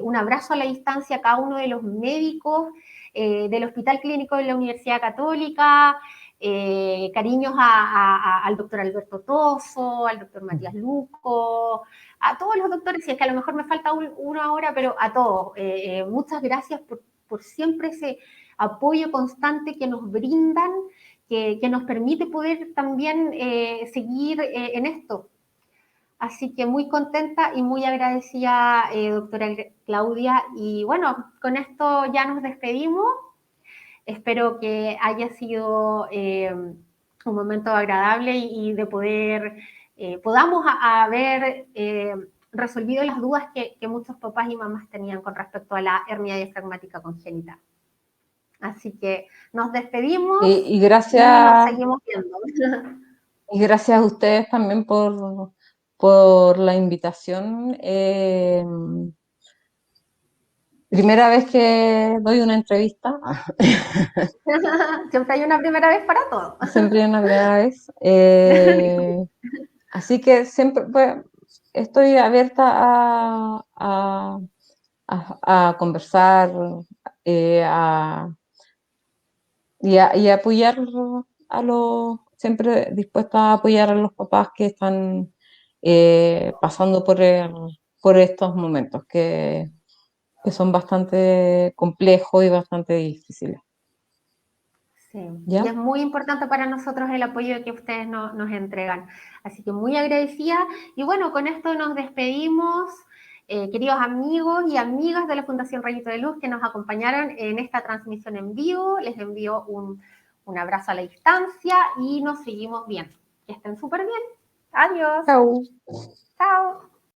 un abrazo a la distancia a cada uno de los médicos del Hospital Clínico de la Universidad Católica, cariños al doctor Alberto Toso, al doctor Matías Luco, a todos los doctores, si es que a lo mejor me falta una ahora, pero a todos. Muchas gracias por siempre ese apoyo constante que nos brindan, que nos permite poder también seguir en esto. Así que muy contenta y muy agradecida, doctora Claudia. Y bueno, con esto ya nos despedimos. Espero que haya sido un momento agradable y de poder, podamos haber resolvido las dudas que muchos papás y mamás tenían con respecto a la hernia diafragmática congénita. Así que nos despedimos y y gracias, nos seguimos viendo. y gracias a ustedes también por la invitación. Primera vez que doy una entrevista. Siempre hay una primera vez para todo. Siempre hay una primera vez. Así que siempre pues, estoy abierta a conversar y a apoyar siempre dispuesta a apoyar a los papás que están pasando por estos momentos que son bastante complejos y bastante difíciles. Sí, ¿Ya? y es muy importante para nosotros el apoyo que ustedes nos entregan. Así que muy agradecida. Y bueno, con esto nos despedimos, queridos amigos y amigas de la Fundación Rayito de Luz que nos acompañaron en esta transmisión en vivo. Les envío un abrazo a la distancia y nos seguimos viendo. Que estén súper bien. Adiós. Chau. Chao.